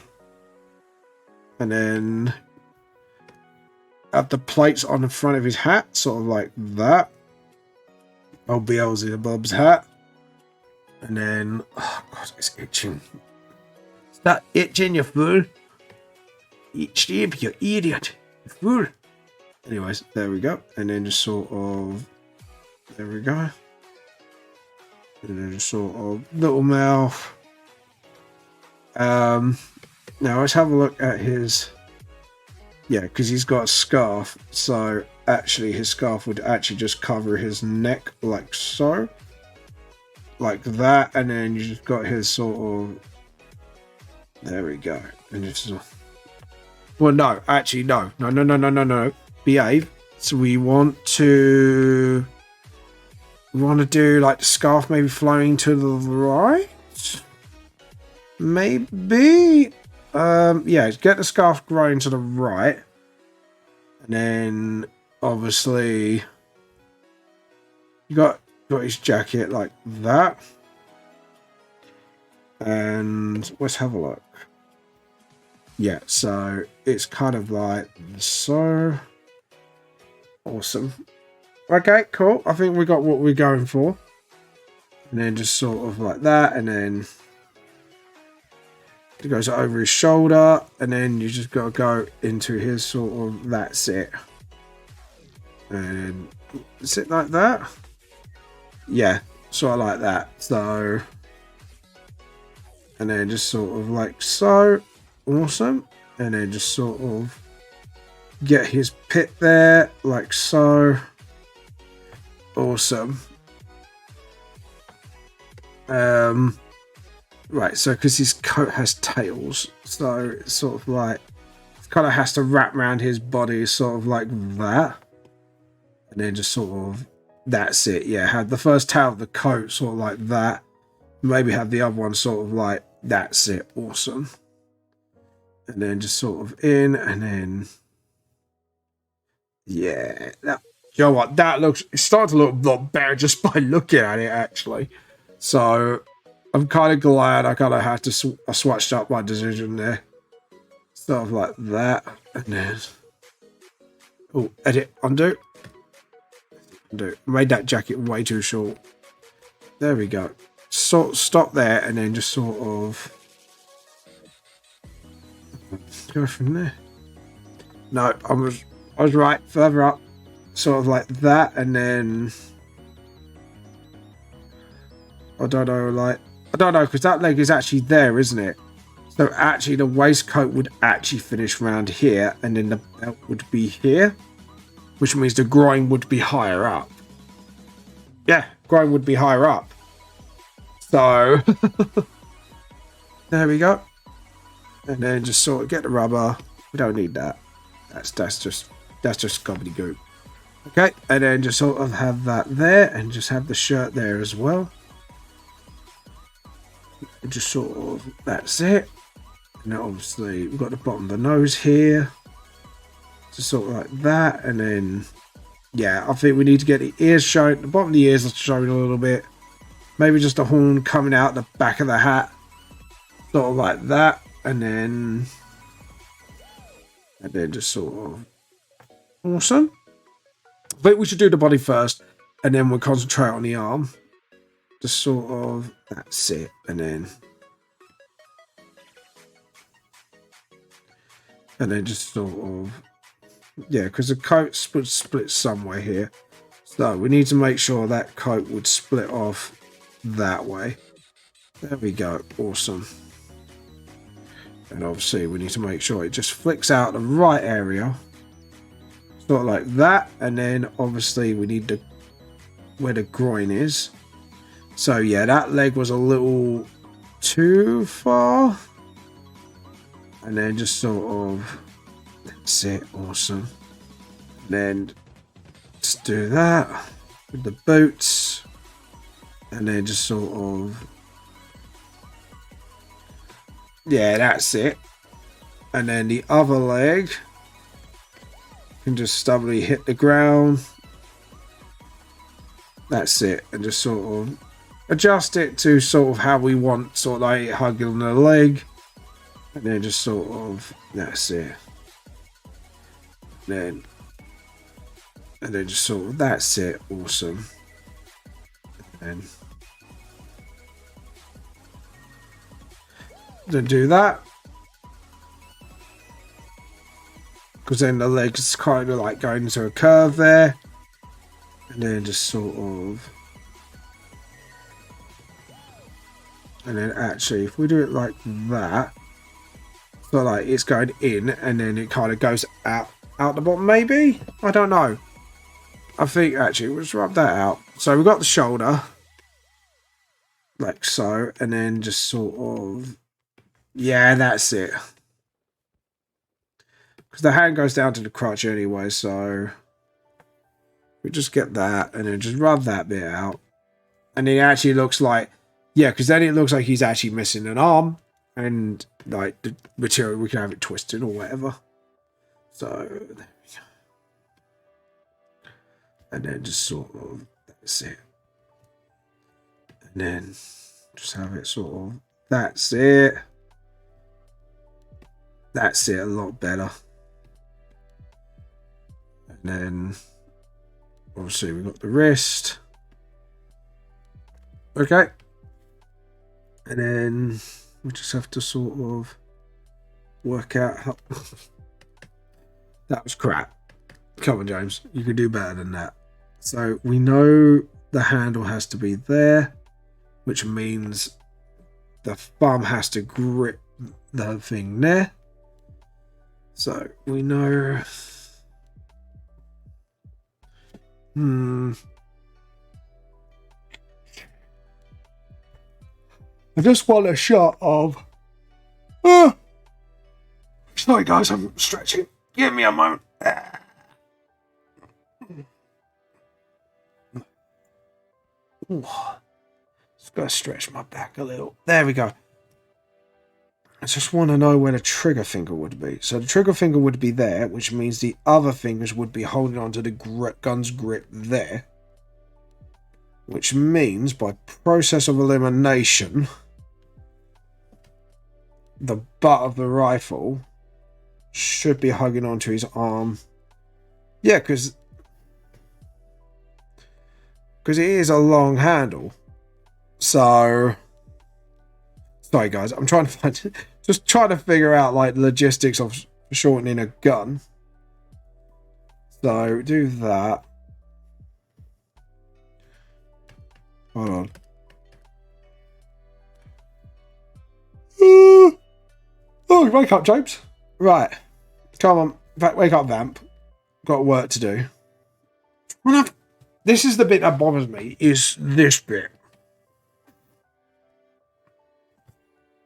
And then... add the plates on the front of his hat. Sort of like that. Old Beelzebub's hat. And then... Oh, God, it's itching. Is that itching, you fool? Itch him, you idiot. You fool. Anyways, there we go. And then just sort of... There we go. And then just sort of... Little mouth. Now, let's have a look at his... Yeah, because he's got a scarf. So, actually, his scarf would actually just cover his neck like so. Like that. And then you just got his sort of... There we go. And just... Well, no. Actually, no. No. Behave. So, we want to... We want to do, like, the scarf maybe flowing to the right? Maybe... yeah, get the scarf growing to the right. And then, obviously... You got his jacket like that. And let's have a look. Yeah, so it's kind of like so. Awesome. Okay, cool. I think we got what we're going for. And then just sort of like that. And then it goes over his shoulder. And then you just got to go into his sort of, that's it. And sit like that. Yeah, sort of like that. So, and then just sort of like so. Awesome. And then just sort of get his pit there like so. Awesome. Right, so because his coat has tails, so it's sort of like it kind of has to wrap around his body sort of like that. And then just sort of that's it. Yeah, have the first tail of the coat sort of like that. Maybe have the other one sort of like that's it. Awesome. And then just sort of in, and then yeah, that, you know what, that looks, it's starting to look a lot better just by looking at it actually. So I'm kind of glad I kind of had to I swatched up my decision there. Sort of like that, and then edit, undo. Made that jacket way too short. There we go. So stop there, and then just sort of go from there. No, I was right. Further up, sort of like that, and then I don't know, because that leg is actually there, isn't it? So actually, the waistcoat would actually finish around here, and then the belt would be here, which means the groin would be higher up. Yeah, groin would be higher up. So there we go. And then just sort of get the rubber. We don't need that. That's just gobbledygook. Okay, and then just sort of have that there, and just have the shirt there as well. And just sort of that's it. And then obviously we've got the bottom of the nose here. Just sort of like that, and then yeah, I think we need to get the ears shown. The bottom of the ears are showing a little bit. Maybe just a horn coming out the back of the hat. Sort of like that. And then just sort of awesome. I think we should do the body first, and then we'll concentrate on the arm. Just sort of that's it, and then just sort of yeah, because the coat split somewhere here, so we need to make sure that coat would split off that way. There we go. Awesome. And obviously we need to make sure it just flicks out the right area. Sort of like that. And then obviously we need the where the groin is. So yeah, that leg was a little too far. And then just sort of, that's it, awesome. And then just do that with the boots. And then just sort of, yeah, that's it. And then the other leg can just stubbornly hit the ground. That's it. And just sort of adjust it to sort of how we want, sort of like hugging the leg. And then just sort of, that's it. And then just sort of, that's it, awesome. And then do that. Because then the leg's kind of like going into a curve there. And then just sort of, and then actually if we do it like that, so like it's going in and then it kind of goes out the bottom, maybe? I don't know. I think actually we'll just rub that out. So we've got the shoulder like so, and then just sort of, yeah, that's it. Because the hand goes down to the crotch anyway, so we just get that and then just rub that bit out. And it actually looks like, yeah, because then it looks like he's actually missing an arm. And like the material, we can have it twisted or whatever. So there we go. And then just sort of, that's it. And then just have it sort of, that's it. That's it, a lot better. And then obviously we've got the wrist. Okay. And then we just have to sort of work out how... That was crap. Come on, James. You can do better than that. So we know the handle has to be there, which means the thumb has to grip the thing there. So we know... I just want a shot of... Sorry guys, I'm stretching. Give me a moment. Just gotta stretch my back a little. There we go. I just want to know where the trigger finger would be. So the trigger finger would be there, which means the other fingers would be holding onto the gun's grip there. Which means, by process of elimination, the butt of the rifle should be hugging onto his arm. Yeah, because it is a long handle. So, sorry guys, I'm trying to find, just trying to figure out like logistics of shortening a gun. So do that. Hold on. Oh, wake up, James. Right. Come on. In fact, wake up, Vamp. Got work to do. This is the bit that bothers me, is this bit.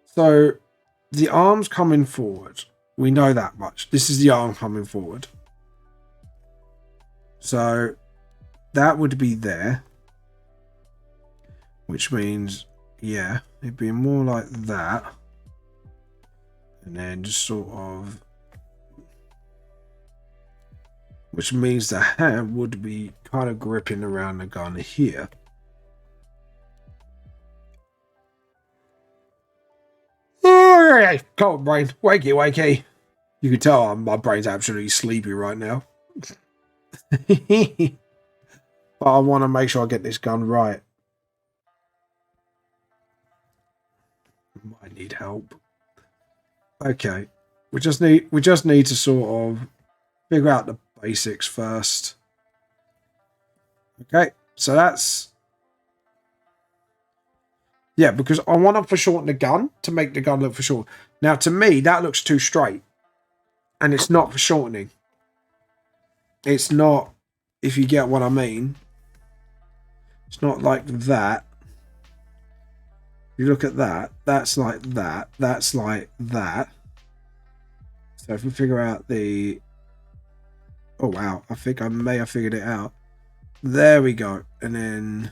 So, the arm's coming forward. We know that much. This is the arm coming forward. So, that would be there. Which means, yeah, it'd be more like that. And then just sort of... Which means the hand would be kind of gripping around the gun here. Oh, come on, brain. Wakey, wakey. You can tell my brain's absolutely sleepy right now. But I want to make sure I get this gun right. Might need help. Okay. We just need to sort of figure out the basics first. Okay, so that's Yeah, because I want to foreshorten the gun to make the gun look foreshortened. Now, to me, that looks too straight. And it's not foreshortening. It's not, if you get what I mean. It's not like that. You look at that. That's like that. That's like that. So if we figure out the... Oh, wow. I think I may have figured it out. There we go. And then...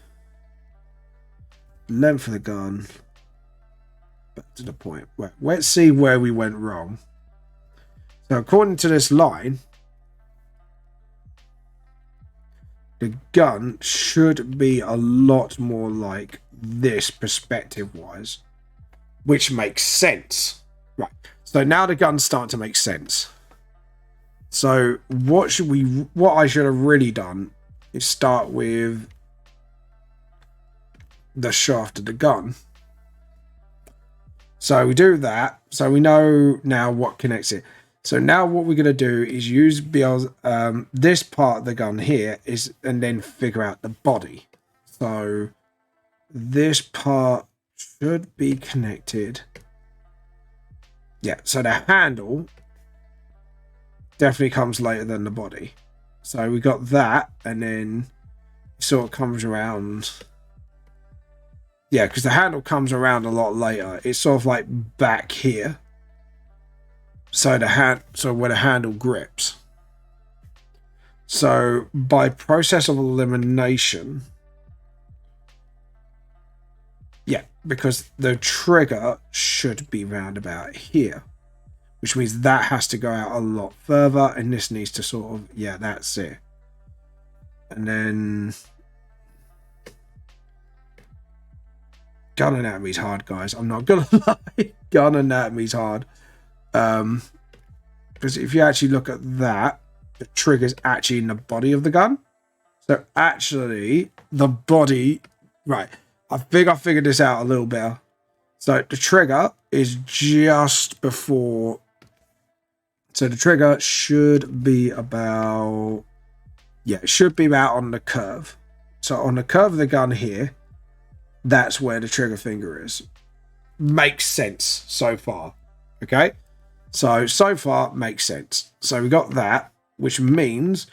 Length of the gun. Back to the point. Right, let's see where we went wrong. So according to this line, the gun should be a lot more like this perspective-wise, which makes sense. Right. So now the gun's starting to make sense. So what I should have really done is start with the shaft of the gun. So we do that. So we know now what connects it. So now what we're going to do is use this part of the gun here and then figure out the body. So this part should be connected. Yeah, so the handle definitely comes later than the body. So we got that, and then it sort of comes around. Yeah, because the handle comes around a lot later. It's sort of like back here. So where the handle grips. So by process of elimination, yeah, because the trigger should be round about here, which means that has to go out a lot further, and this needs to sort of, yeah, that's it. And then gun anatomy's hard, guys. I'm not gonna lie. Gun anatomy's hard. Because if you actually look at that, the trigger's actually in the body of the gun. So actually, the body, right? I think I figured this out a little better. So the trigger is just before. So the trigger should be about, yeah, it should be about on the curve. So on the curve of the gun here, that's where the trigger finger is. Makes sense so far. Okay? So far makes sense. So we got that, which means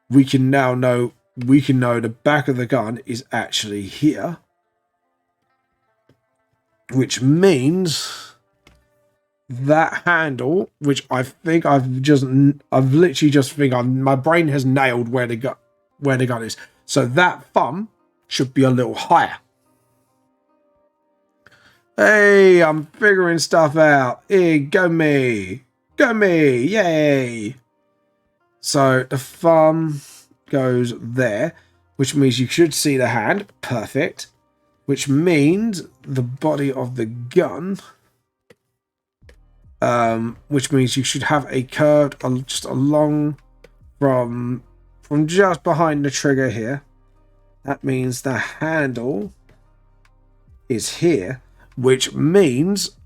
we can now know, the back of the gun is actually here. Which means that handle, which I think I've literally just think my brain has nailed where the gun is. So that thumb should be a little higher. Hey, I'm figuring stuff out. Hey, go me, yay! So the thumb goes there, which means you should see the hand. Perfect. Which means the body of the gun. Which means you should have a curved just along from just behind the trigger here. That means the handle is here, which means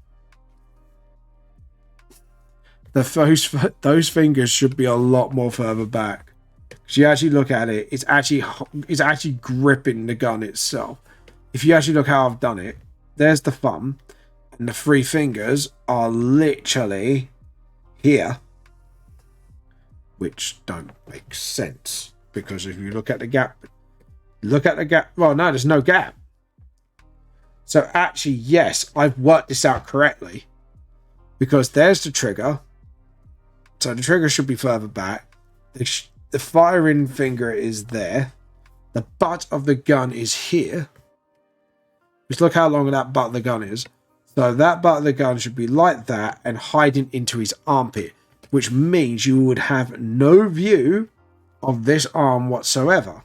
those fingers should be a lot more further back. Because you actually look at it, it's actually gripping the gun itself. If you actually look how I've done it, there's the thumb, and the three fingers are literally here, which don't make sense, because if you look at the gap, well, no, there's no gap. So actually, yes, I've worked this out correctly, because there's the trigger. So the trigger should be further back. The firing finger is there. The butt of the gun is here. Just look how long that butt of the gun is. So that butt of the gun should be like that and hiding into his armpit, which means you would have no view of this arm whatsoever.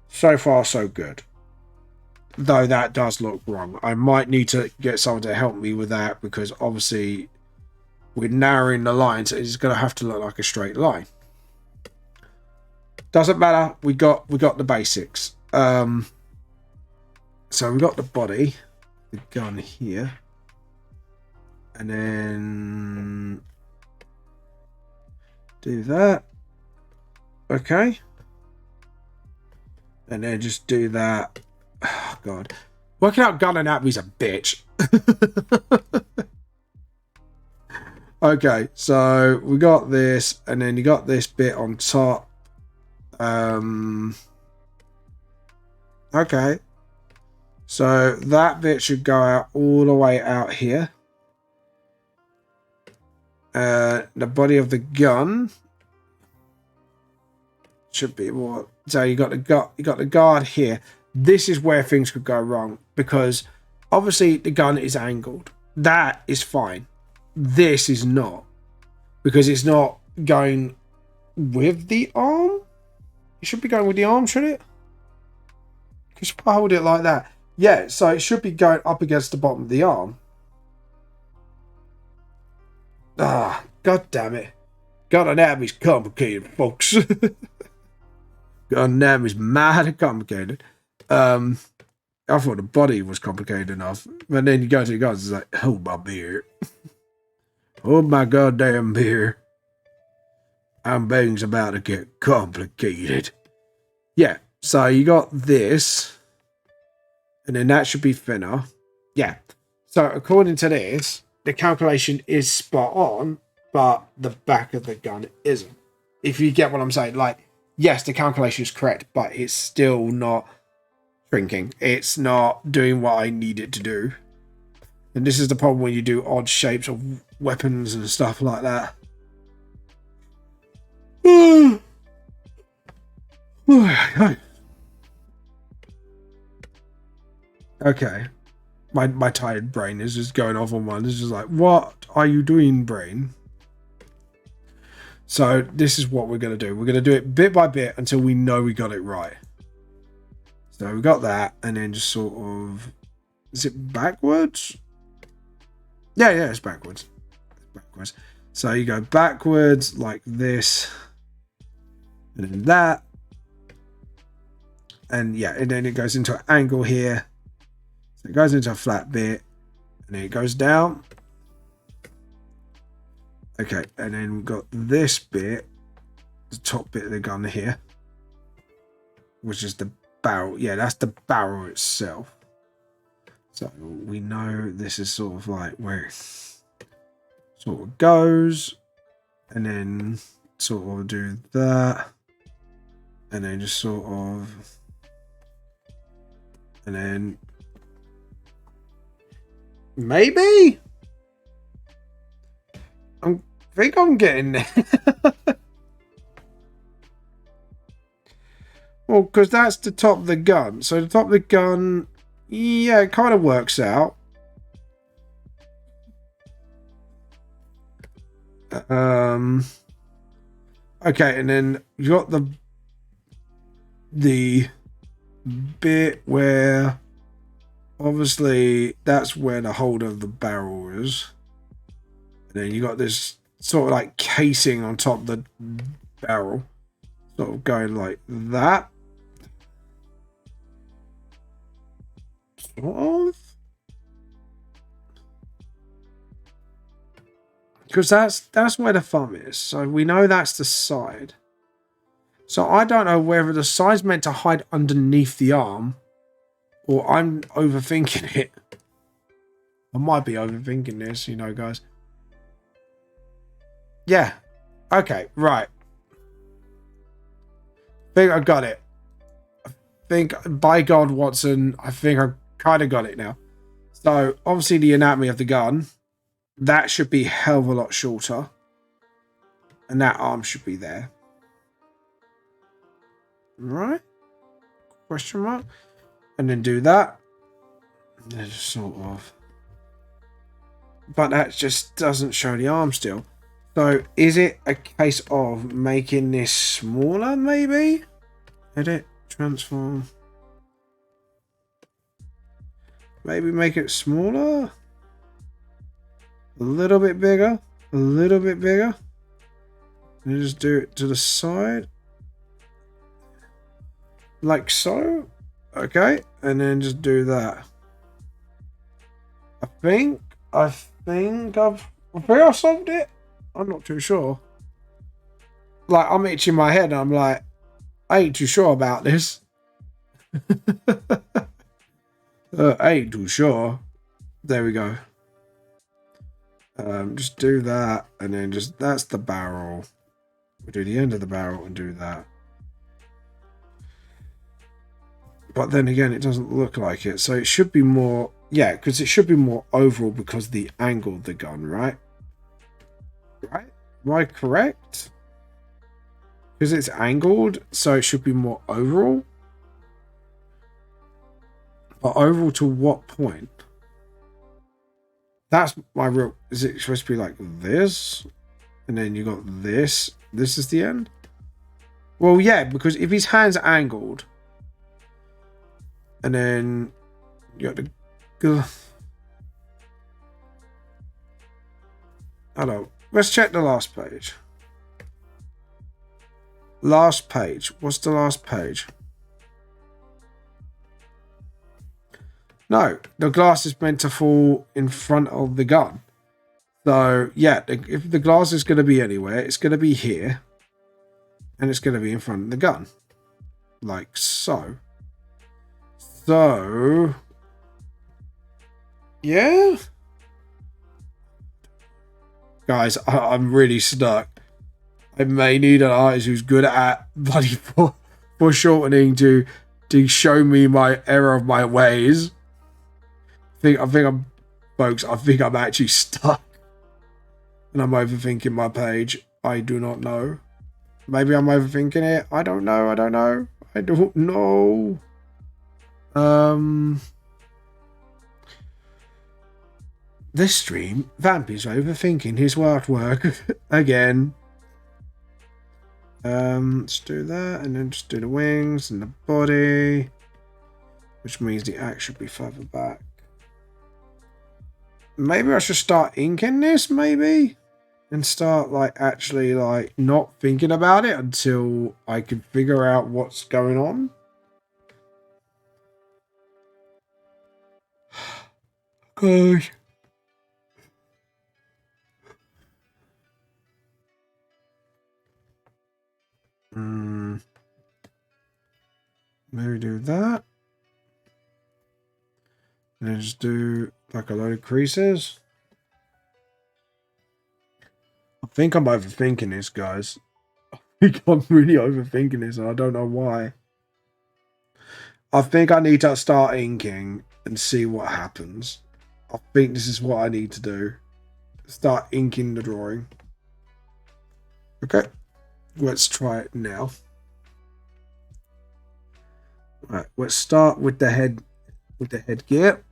So far, so good. Though that does look wrong. I might need to get someone to help me with that, because obviously we're narrowing the line, so it's going to have to look like a straight line. Doesn't matter. We got the basics. So we got the body, the gun here, and then do that. Okay. And then just do that Oh, God. Working out gun anatomy's a bitch. Okay, so we got this, and then you got this bit on top. Okay. So that bit should go out all the way out here. The body of the gun should be what? So you got the guard here. This is where things could go wrong because obviously the gun is angled. That is fine. This is not because it's not going with the arm. It should be going with the arm, should it? Because if I hold it like that, yeah. So it should be going up against the bottom of the arm. Ah, God damn it! Gun anatomy's complicated, folks. Gun anatomy's mad complicated. I thought the body was complicated enough, but then you go to the guns, it's like, hold my beer. Hold my goddamn beer. I'm things about to get complicated. Yeah, so you got this, and then that should be thinner. Yeah, so according to this, the calculation is spot on, but the back of the gun isn't. If you get what I'm saying, like, yes, the calculation is correct, but it's still not shrinking. It's not doing what I need it to do. And this is the problem when you do odd shapes of weapons and stuff like that. Okay. My tired brain is just going off on one. It's just like, what are you doing, brain? So this is what we're going to do. We're going to do it bit by bit until we know we got it right. So we got that, and then just sort of... Is it backwards? Yeah, it's backwards. It's backwards. So you go backwards like this, and then that. And yeah, and then it goes into an angle here. So it goes into a flat bit, and then it goes down. Okay, and then we've got this bit, the top bit of the gun here, which is the barrel. Yeah, that's the barrel itself. So we know this is sort of like where it sort of goes, and then sort of do that, and then just sort of, and then maybe I think I'm getting there. Well, because that's the top of the gun. So the top of the gun, yeah, it kind of works out. Okay, and then you got the bit where obviously that's where the holder of the barrel is. And then you got this sort of like casing on top of the barrel, sort of going like that. Sort of. Because that's where the thumb is. So we know that's the side. So I don't know whether the side's meant to hide underneath the arm or I'm overthinking it. I might be overthinking this, you know, guys. Yeah. Okay, right. I think I got it. I think, by God, Watson, I think I kind of got it now. So, obviously the anatomy of the gun, that should be a hell of a lot shorter. And that arm should be there. Right? Question mark. And then do that. And then just sort of. But that just doesn't show the arm still. So is it a case of making this smaller, maybe? Edit, transform. Maybe make it smaller. A little bit bigger. A little bit bigger. And just do it to the side. Like so. Okay. And then just do that. I think I've solved it. I'm not too sure. Like, I'm itching my head and I'm like, I ain't too sure about this. I ain't too sure. There we go. Just do that, and then just that's the barrel. We'll do the end of the barrel and do that. But then again, it doesn't look like it, so it should be more. Yeah, because it should be more oval because the angle of the gun, right? Right? Am I correct? Because it's angled, so it should be more oval. But oval to what point? That's my real. Is it supposed to be like this? And then you got this. This is the end? Well, yeah, because if his hand's angled, and then you got the. Hello. Let's check the last page. Last page. What's the last page? No, the glass is meant to fall in front of the gun. So, yeah, if the glass is going to be anywhere, it's going to be here. And it's going to be in front of the gun. Like so. So, yeah. Guys, I'm really stuck. I may need an artist who's good at bloody foreshortening to show me my error of my ways. I think I'm actually stuck. And I'm overthinking my page. I do not know. Maybe I'm overthinking it. I don't know. I don't know. This stream, Vamp is overthinking his artwork again. Let's do that, and then just do the wings and the body, which means the axe should be further back. Maybe I should start inking this, maybe, and start like actually like not thinking about it until I can figure out what's going on. Gosh. Maybe do that. And then just do like a load of creases. I think I'm overthinking this, guys. I think I'm really overthinking this, and I don't know why. I think I need to start inking and see what happens. I think this is what I need to do. Start inking the drawing. Okay. Let's try it now. Right, let's start with the headgear.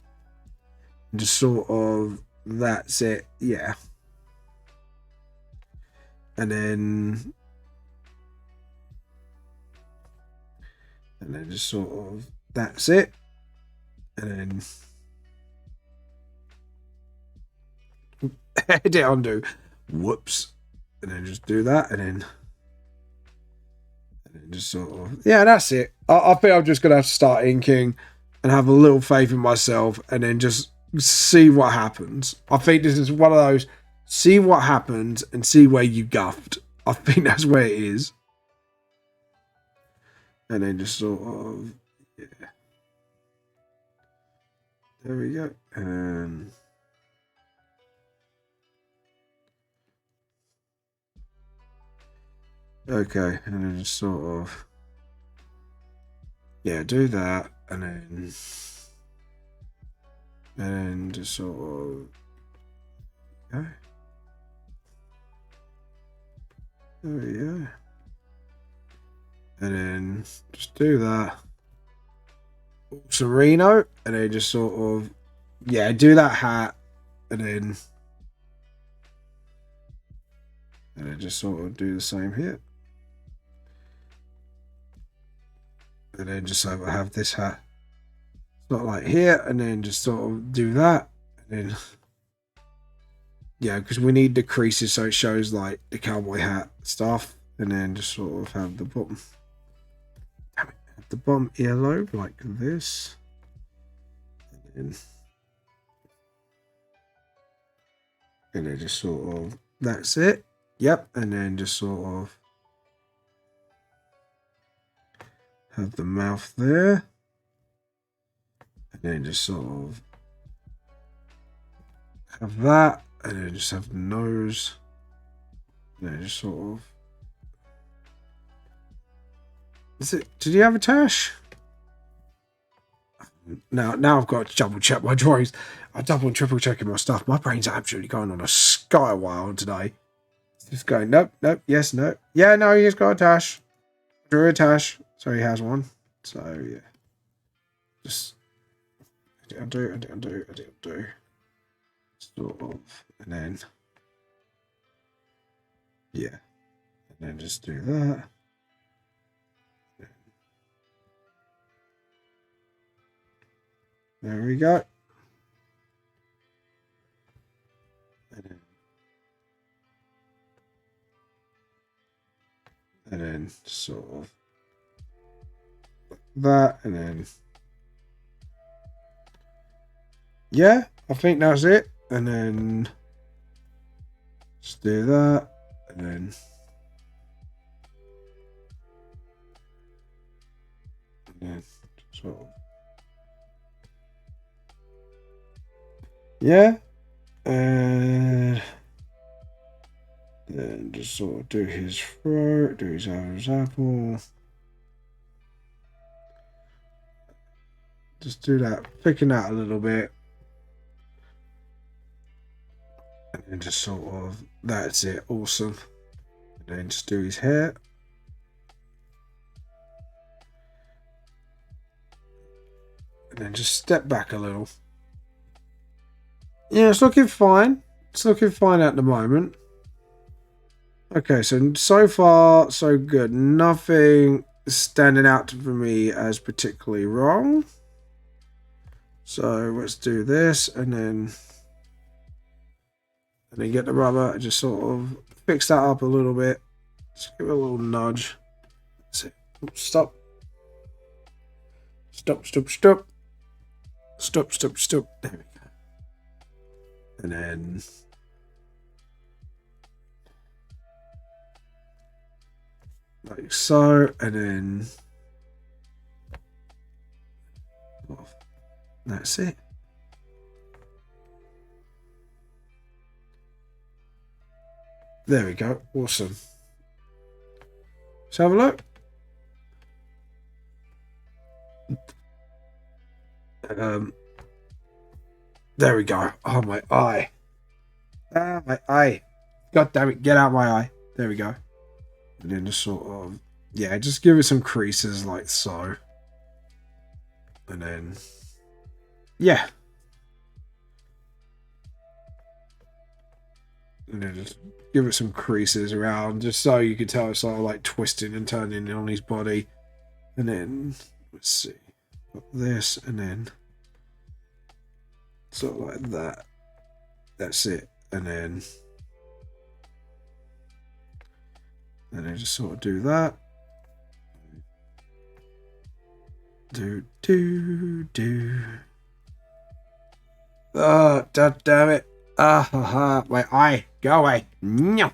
Just sort of that's it, yeah. And then just sort of that's it. And then edit undo. Whoops. And then just do that, and then just sort of, yeah, that's it. I think I'm just gonna have to start inking and have a little faith in myself, and then just see what happens. I think this is one of those see what happens and see where you guffed. I think that's where it is. And then just sort of, yeah. There we go. And okay, and then just sort of, yeah, do that, and then just sort of, okay. There we go. And then just do that. Sereno, and then just sort of, yeah, do that hat, and then just sort of do the same here. And then just so I have this hat. Not like here, and then just sort of do that, and then yeah, because we need the creases so it shows like the cowboy hat stuff, and then just sort of have the bottom. Damn it, have the bottom earlobe like this, and then just sort of that's it. Yep, and then just sort of have the mouth there. And then just sort of have that, and then just have the nose, and then just sort of. Is it? Did he have a tash? Now I've got to double check my drawings. I double and triple checking my stuff. My brain's absolutely going on a sky while today. Just going, nope, yes, no. Yeah, no, he's got a tash. Drew a tash. So he has one. So, yeah. Just undo. Sort of. And then, yeah. And then just do that. There we go. And then sort of like that, and then yeah, I think that's it. And then just do that, and then sort of yeah, and then just sort of do his throat, do his Adam's apple. Just do that, thicken that a little bit. And then just sort of, that's it, awesome. And then just do his hair. And then just step back a little. Yeah, it's looking fine. It's looking fine at the moment. Okay, so far, so good. Nothing standing out for me as particularly wrong. So let's do this, and then get the rubber and just sort of fix that up a little bit. Just give it a little nudge. That's it. Stop. Stop. There we go. And then like so, and then that's it. There we go. Awesome. Let's have a look. There we go. Oh, my eye. Ah, my eye. God damn it. Get out my eye. There we go. And then just sort of, yeah, just give it some creases like so. And then, yeah. And then just give it some creases around, just so you can tell it's sort of like twisting and turning on his body. And then, let's see. Got this, and then sort of like that. That's it. And then just sort of do that. Do. Oh, damn it. Ah, ha, ha. My eye. Go away. No.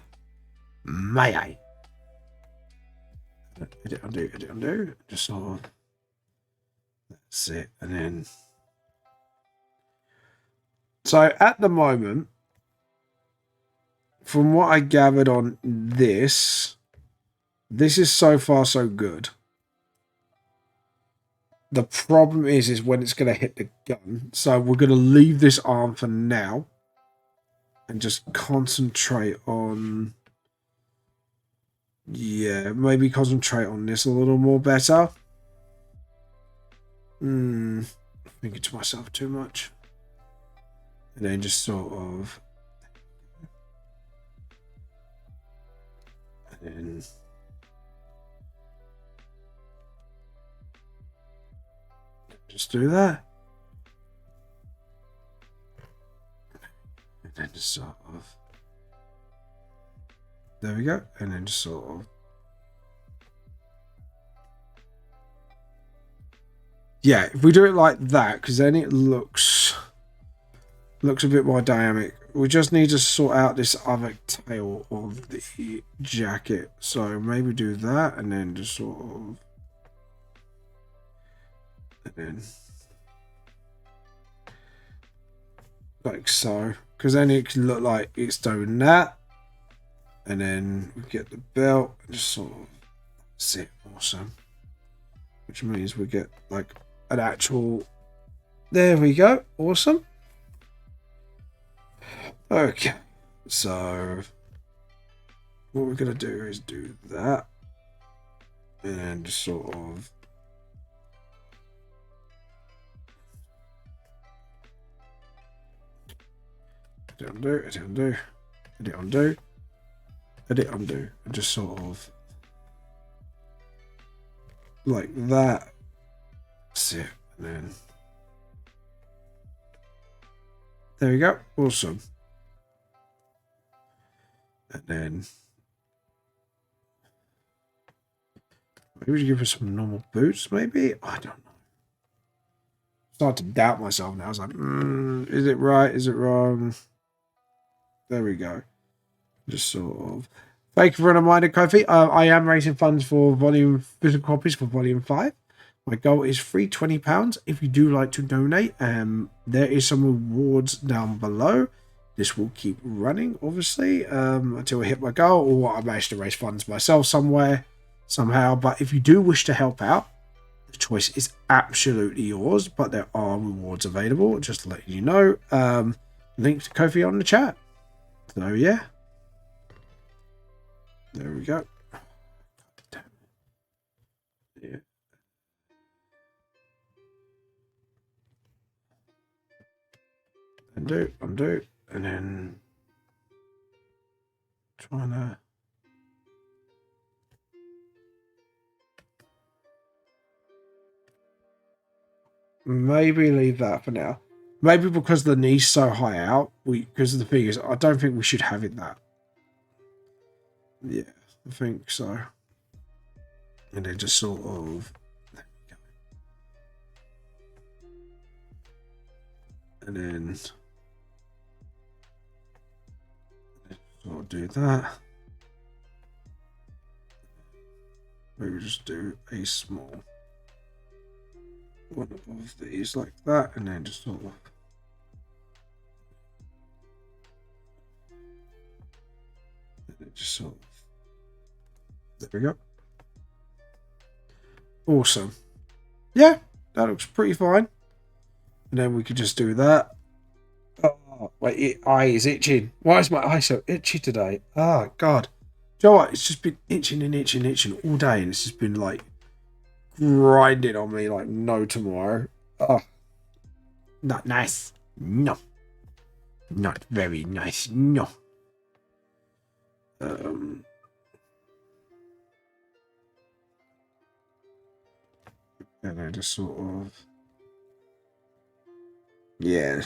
My eye. Edit, undo. Just sort of. That's it. And then. So at the moment, from what I gathered on this is so far so good. The problem is when it's going to hit the gun. So we're going to leave this arm for now and just concentrate on, yeah, maybe concentrate on this a little more better. I'm thinking to myself too much. And then just sort of, and then just do that. And then just sort of, there we go. And then just sort of, yeah, if we do it like that, because then it looks a bit more dynamic. We just need to sort out this other tail of the jacket. So maybe do that, and then just sort of, and then like so, because then it can look like it's doing that, and then we get the belt and just sort of sit awesome, which means we get like an actual. There we go, awesome. Okay, so what we're gonna do is do that, and then just sort of. Undo, edit, undo, edit, undo, edit, undo, and just sort of like that. That's it, and then there we go, awesome. And then maybe we should give her some normal boots, maybe? I don't know. Start to doubt myself now. I was like, is it right? Is it wrong? There we go. Just sort of. Thank you for a reminder, Kofi. I am raising funds for physical copies for Volume 5. My goal is £320. If you do like to donate, there is some rewards down below. This will keep running, obviously, until I hit my goal, or I manage to raise funds myself somehow. But if you do wish to help out, the choice is absolutely yours, but there are rewards available, just to let you know. Link to Kofi on the chat. So yeah, there we go. Yeah. Undo, and then trying to. Maybe leave that for now. Maybe because the knee's so high out, because the thing is, I don't think we should have it that. Yeah, I think so. And then just sort of. There we go. And then sort of do that. Maybe just do a small one of these like that, and then just sort of. Just sort of. There we go. Awesome. Yeah, that looks pretty fine. And then we could just do that. Oh, my eye is itching. Why is my eye so itchy today? Oh, God. Do you know what? It's just been itching and itching and itching all day. And it's just been like grinding on me like no tomorrow. Oh, not nice. No. Not very nice. No. And I just sort of. Yeah.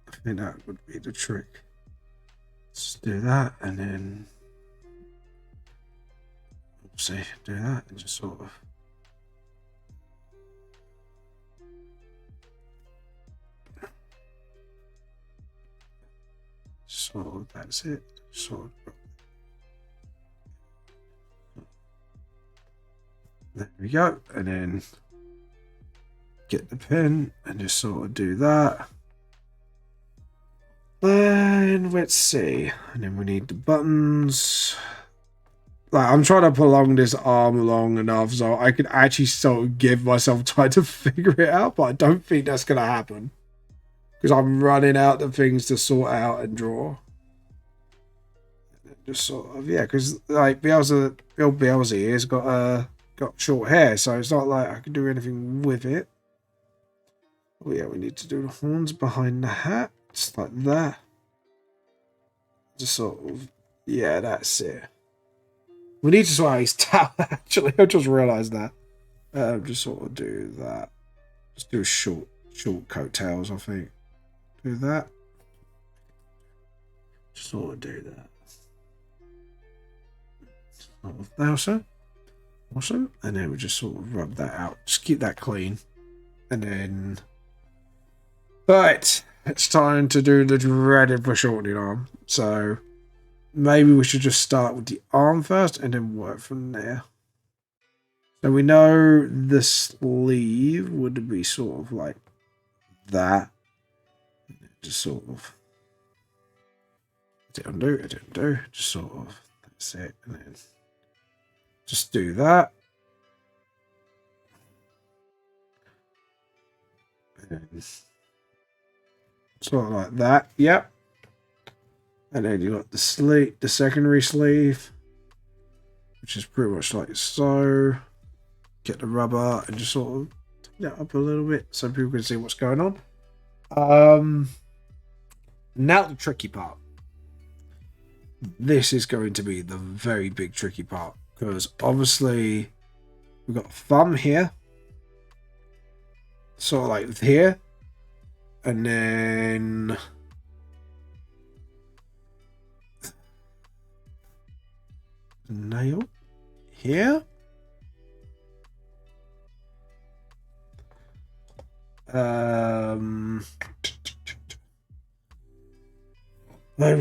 I think that would be the trick. Let's do that, and then do that, and just sort of. Sort of, that's it. Sort of. There we go, and then get the pen and just sort of do that. And let's see. And then we need the buttons. Like, I'm trying to prolong this arm long enough so I can actually sort of give myself time to figure it out, but I don't think that's going to happen. Because I'm running out of things to sort out and draw. Just sort of, yeah, because like Bill Bielsa has got short hair, so it's not like I can do anything with it. Oh yeah, we need to do the horns behind the hat. Just like that. Just sort of, yeah, that's it. We need to sort out his towel, actually. I just realised that. Just sort of do that. Just do short coattails, I think. Do that. Just sort of do that. Awesome. And then we just sort of rub that out. Just keep that clean. And then. Right. It's time to do the dreaded foreshortening arm. So maybe we should just start with the arm first and then work from there. So we know the sleeve would be sort of like that. just sort of edit undo, just sort of, that's it, and then just do that. And sort of like that, yep. And then you got the sleeve, the secondary sleeve, which is pretty much like so. Get the rubber and just sort of tighten it up a little bit so people can see what's going on. Now the tricky part. This is going to be the very big tricky part, because obviously we've got a thumb here, sort of like here, and then nail here. Oh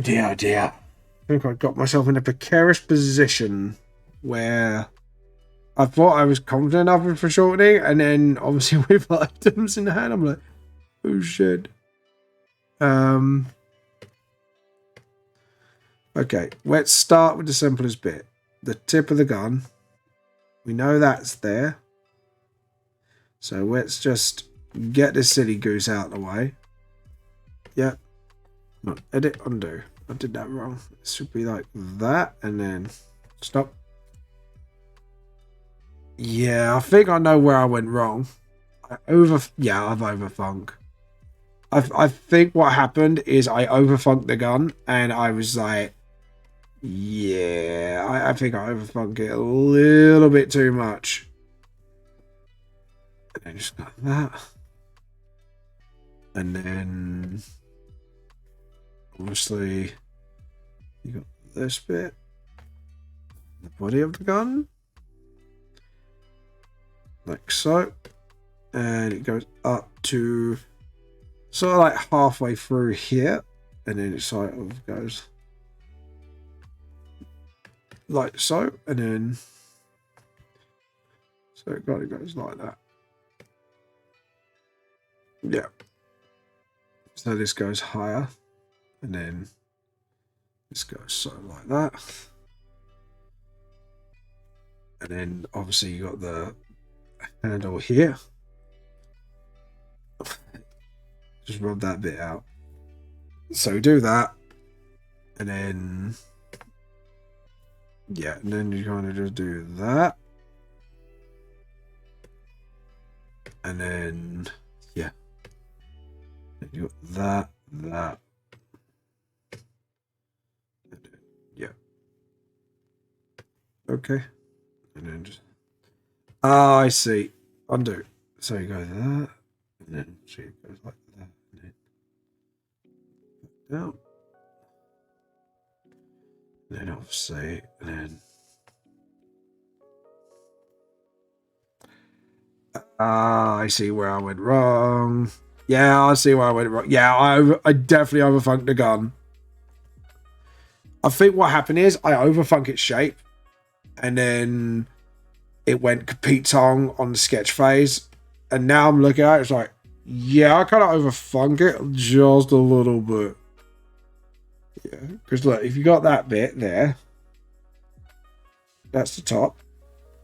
dear, oh dear. I think I got myself in a precarious position where I thought I was confident enough for shortening, and then obviously with items in the hand, I'm like, oh shit. Okay, let's start with the simplest bit. The tip of the gun. We know that's there. So let's just get this silly goose out of the way. Yep. No, edit, undo. I did that wrong. It should be like that, and then stop. Yeah, I think I know where I went wrong. I've overthunk. I think what happened is I overthunked the gun, and I was like, yeah, I think I overthunked it a little bit too much. And then just like that. And then obviously you got this bit, the body of the gun, like so, and it goes up to sort of like halfway through here, and then it sort of goes like so, and then so it kind of goes like that. Yeah. So this goes higher, and then this goes so like that. And then obviously you got the handle here. Just rub that bit out. So do that, and then yeah, and then you kind of just do that, and then yeah, and you got that, and then, yeah, okay, and then just I see, undo. So you go that, and then see it goes like that, and then down. Then obviously, and then I see where I went wrong. Yeah, I see where I went wrong. Yeah, I definitely overfunked the gun. I think what happened is I overfunked its shape, and then it went kapitong on the sketch phase, and now I'm looking at it, it's like, yeah, I kind of overfunked it just a little bit. Yeah, because look, if you got that bit there, that's the top.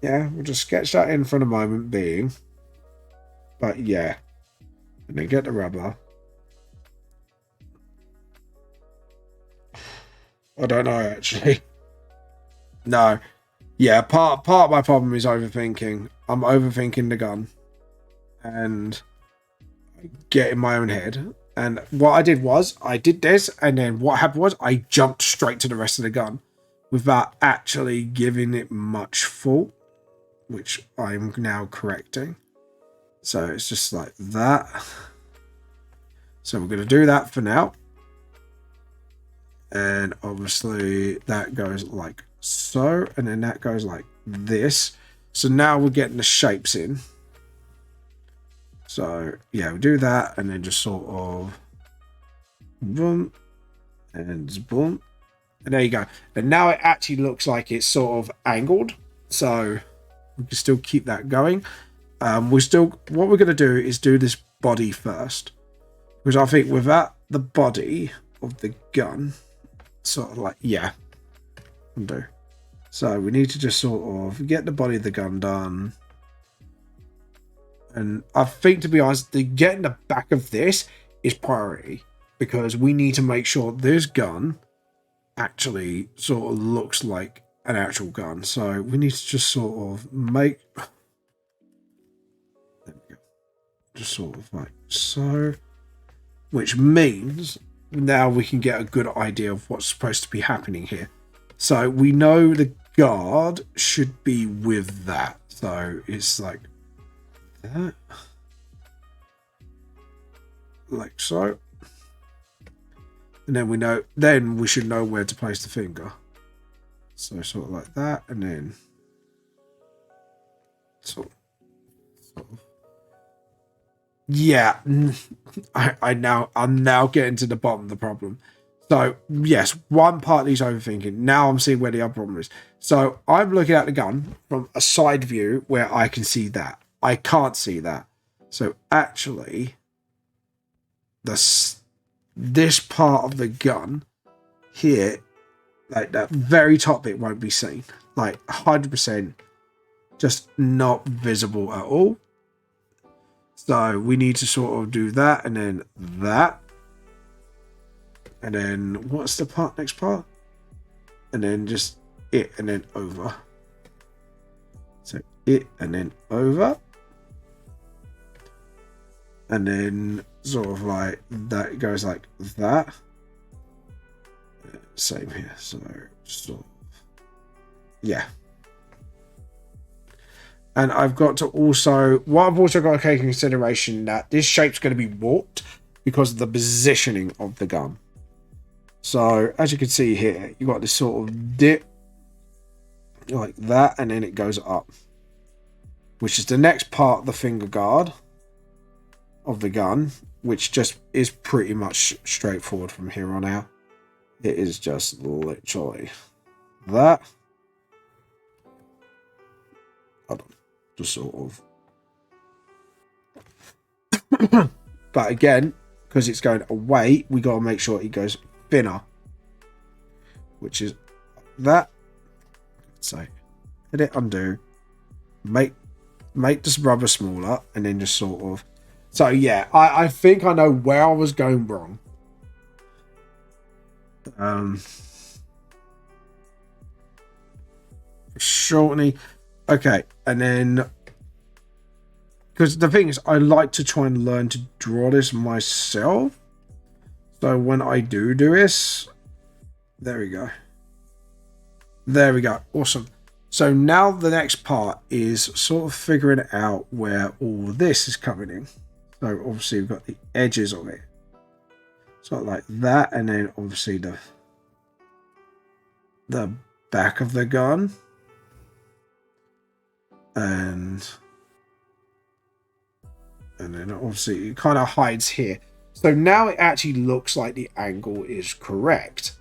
Yeah, we'll just sketch that in for the moment being. But yeah, and then get the rubber. I don't know actually. No, yeah, part of my problem is overthinking. I'm overthinking the gun, and I get in my own head. And what I did was, I did this, and then what happened was, I jumped straight to the rest of the gun without actually giving it much thought, which I'm now correcting. So it's just like that. So we're going to do that for now. And obviously that goes like so, and then that goes like this. So now we're getting the shapes in. So yeah, we'll do that, and then just sort of boom and boom, and there you go. And now it actually looks like it's sort of angled, so we can still keep that going. What we're going to do is do this body first, because I think with that the body of the gun, sort of like, yeah, undo. So we need to just sort of get the body of the gun done. And I think, to be honest, getting the back of this is priority, because we need to make sure this gun actually sort of looks like an actual gun. So we need to just sort of make, there we go, just sort of like so, which means now we can get a good idea of what's supposed to be happening here. So we know the guard should be with that, so it's like that, like so, and then we should know where to place the finger. So sort of like that, and then sort of. Yeah, I'm now getting to the bottom of the problem. So yes, one part is overthinking. Now I'm seeing where the other problem is. So I'm looking at the gun from a side view where I can see that. I can't see that. So actually, this part of the gun here, like that very top bit, won't be seen. Like 100% just not visible at all. So we need to sort of do that, and then that. And then what's the next part? And then just it, and then over. So it, and then over. And then sort of like that goes like that. Same here. So sort of, yeah. And I've got to also, what I've also got to take into consideration, that this shape's going to be warped because of the positioning of the gun. So as you can see here, you've got this sort of dip like that, and then it goes up, which is the next part of the finger guard of the gun, which just is pretty much straightforward from here on out. It is just literally that. Hold on, just sort of. But again, because it's going away, we got to make sure it goes thinner, which is that. So hit it, undo, make this rubber smaller, and then just sort of. So yeah, I think I know where I was going wrong. Shortening, okay, and then because the thing is, I like to try and learn to draw this myself. So when I do this, there we go. There we go. Awesome. So now the next part is sort of figuring out where all this is coming in. So obviously we've got the edges of it. Sort of like that, and then obviously the back of the gun. And then obviously it kind of hides here. So now it actually looks like the angle is correct.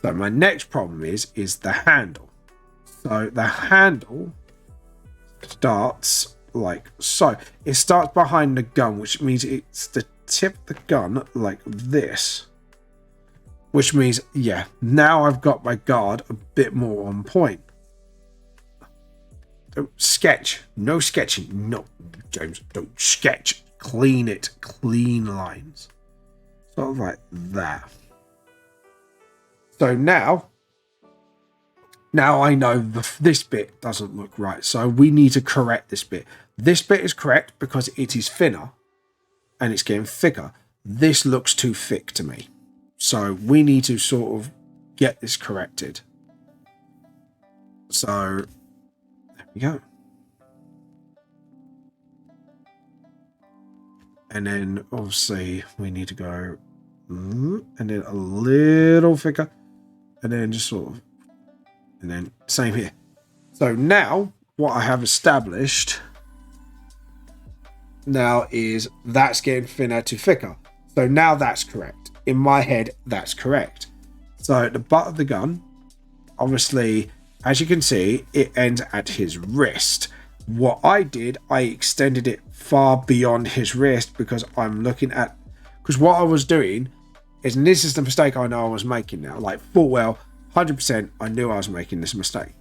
So my next problem is the handle. So the handle starts like so. It starts behind the gun, which means it's the tip of the gun like this. Which means, yeah, now I've got my guard a bit more on point. Don't sketch. No sketching. No, James, don't sketch. Clean it. Clean lines. Sort of like that. So now I know this bit doesn't look right. So we need to correct this bit. This bit is correct because it is thinner and it's getting thicker. This looks too thick to me. So we need to sort of get this corrected. So there we go. And then obviously we need to go and then a little thicker, and then just sort of, and then same here. So now what I have established now is that's getting thinner to thicker. So now that's correct. In my head, that's correct. So the butt of the gun, obviously, as you can see, it ends at his wrist. What I did, I extended it far beyond his wrist because I'm looking at, because what I was doing And this is the mistake I know I was making now. Like, full well, 100% I knew I was making this mistake.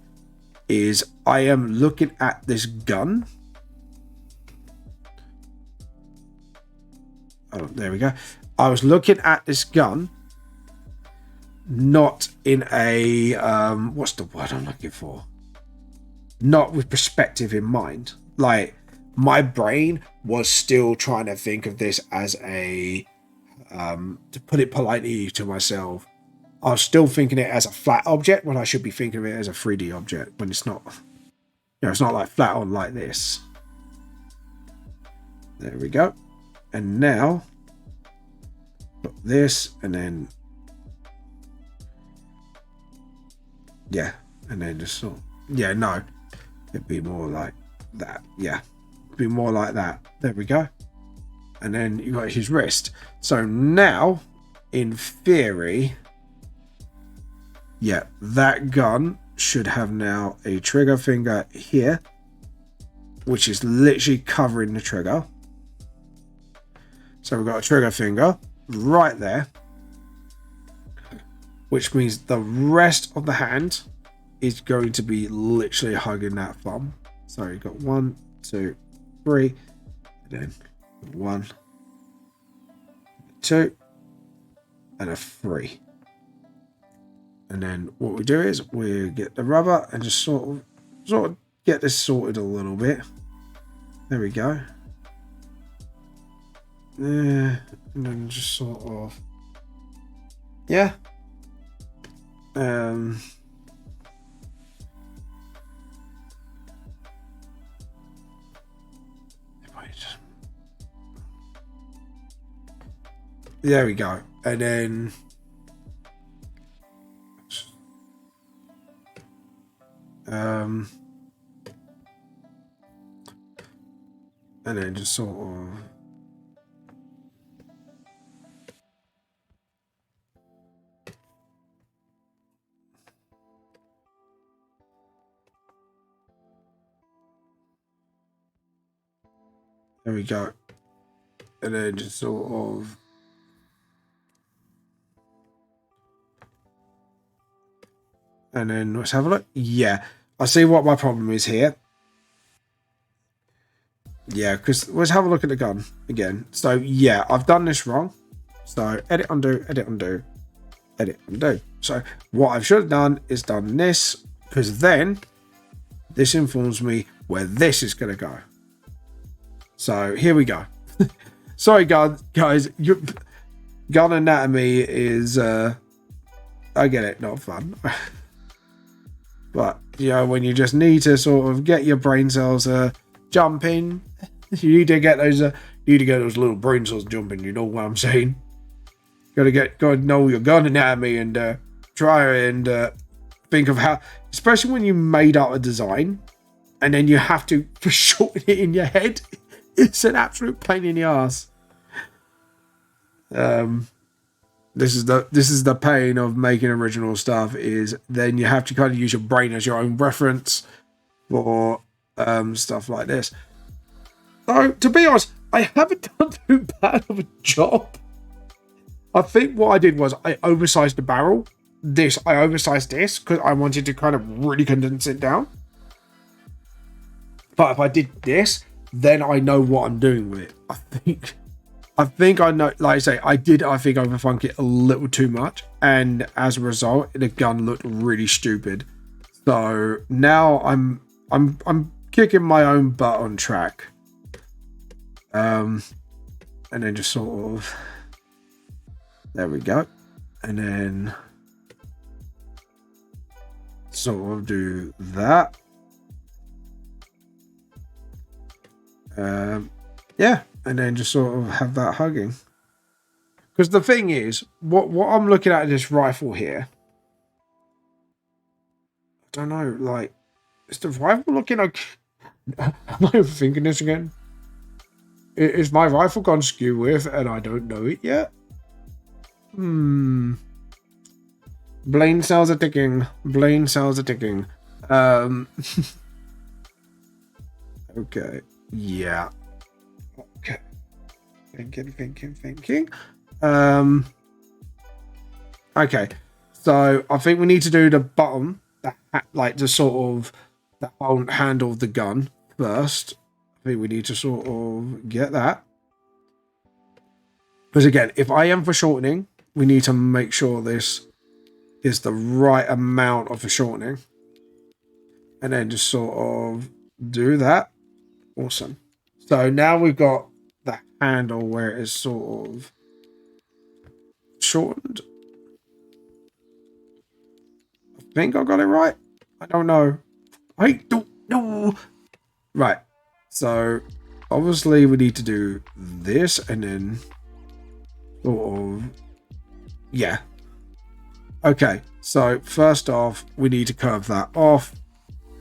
Is I am looking at this gun. Oh, there we go. I was looking at this gun, not in a what's the word I'm looking for? Not with perspective in mind. Like, my brain was still trying to think of this as a to put it politely to myself, I was still thinking it as a flat object when I should be thinking of it as a 3D object, when it's not. It's not like flat on like this. There we go. And now put this, and then yeah, and then just sort of, yeah, no, it'd be more like that. Yeah, it'd be more like that. There we go. And then you got his wrist. So now, in theory, yeah, that gun should have now a trigger finger here, which is literally covering the trigger. So we've got a trigger finger right there, which means the rest of the hand is going to be literally hugging that thumb. So you've got 1, 2, 3, and then 1, 2, and a 3. And then what we do is we get the rubber and just sort of get this sorted a little bit. There we go. And then just sort of, yeah. There we go. And then and then just sort of there we go. And then just sort of and then let's have a look. Yeah, I see what my problem is here. Yeah, because let's have a look at the gun again. So yeah, I've done this wrong. So edit, undo, edit, undo, edit, undo. So what I should have done is done this, because then this informs me where this is going to go. So here we go. Sorry, guys. Your gun anatomy is, I get it, not fun. But, when you just need to sort of get your brain cells jumping, you need to get those little brain cells jumping, you know what I'm saying? Gotta know your gun anatomy and try and think of how, especially when you made up a design and then you have to shorten it in your head. It's an absolute pain in the ass. This is the pain of making original stuff, is then you have to kind of use your brain as your own reference for stuff like this. So, to be honest, I haven't done too bad of a job. I think what I did was I oversized the barrel. I oversized this because I wanted to kind of really condense it down. But if I did this, then I know what I'm doing with it. I think I know, like I say, I think overthink it a little too much, and as a result, the gun looked really stupid. So now I'm kicking my own butt on track. And then just sort of, there we go, and then sort of do that. Yeah, and then just sort of have that hugging. Because the thing is, what I'm looking at this rifle here, I don't know, like, is the rifle looking okay? Am I overthinking this again? Is my rifle gone skew with and I don't know it yet? Brain cells are ticking. Brain cells are ticking. Okay. Yeah. Okay. Thinking. Okay, so I think we need to do the bottom, like the sort of the whole handle of the gun first. I think we need to sort of get that. Because again, if I am for shortening, we need to make sure this is the right amount of the shortening. And then just sort of do that. Awesome. So now we've got the handle where it is sort of shortened. I think I got it right. I don't know. I don't know. Right. So obviously we need to do this and then sort of, yeah. Okay. So first off, we need to curve that off.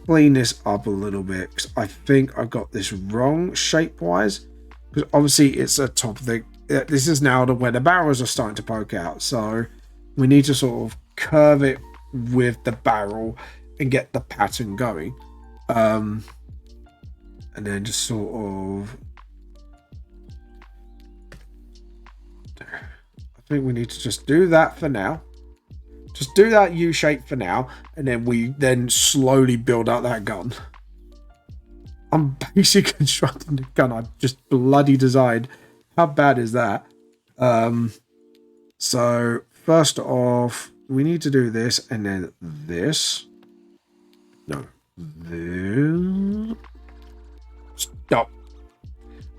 Clean this up a little bit because I think I've got this wrong shape wise, because obviously it's a top of the, this is now where the barrels are starting to poke out, so we need to sort of curve it with the barrel and get the pattern going, and then just sort of, I think we need to just do that for now. Just do that U shape for now, and then we then slowly build out that gun. I'm basically constructing the gun I just bloody designed. How bad is that? So first off, we need to do this, and then this. No, this. Stop.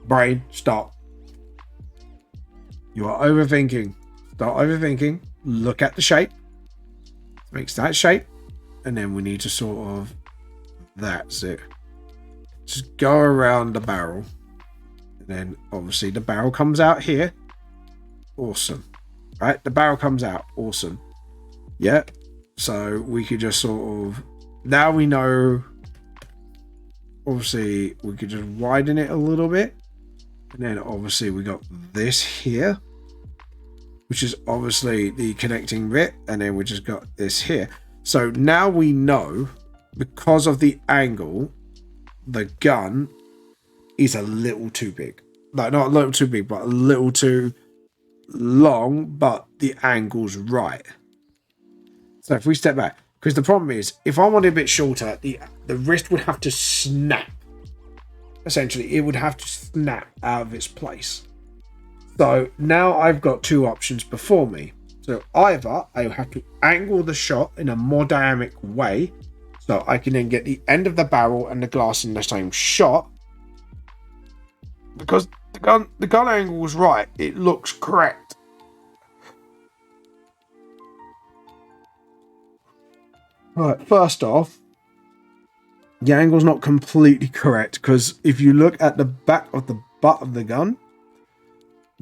Brain, stop. You are overthinking. Stop overthinking. Look at the shape. Makes that shape, and then we need to sort of, that's it, just go around the barrel, and then obviously the barrel comes out here. Awesome. Right, the barrel comes out. Awesome. Yeah, so we could just sort of, now we know, obviously we could just widen it a little bit, and then obviously we got this here, which is obviously the connecting bit, and then we just got this here. So now we know, because of the angle, the gun is a little too big. Like, not a little too big, but a little too long, but the angle's right. So if we step back, because the problem is, if I want it a bit shorter, the wrist would have to snap. Essentially, it would have to snap out of its place. So now I've got two options before me. So either I have to angle the shot in a more dynamic way, so I can then get the end of the barrel and the glass in the same shot. Because the gun angle was right, it looks correct. Right, first off, the angle's not completely correct, because if you look at the back of the butt of the gun,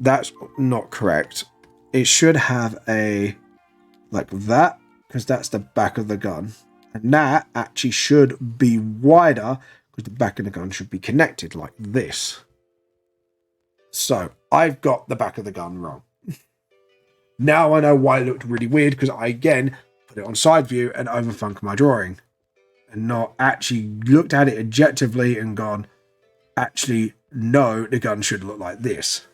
that's not correct. It should have a, like that, because that's the back of the gun. And that actually should be wider, because the back of the gun should be connected like this. So I've got the back of the gun wrong. Now I know why it looked really weird, because I again put it on side view and overthunk my drawing. And not actually looked at it objectively and gone, actually, no, the gun should look like this.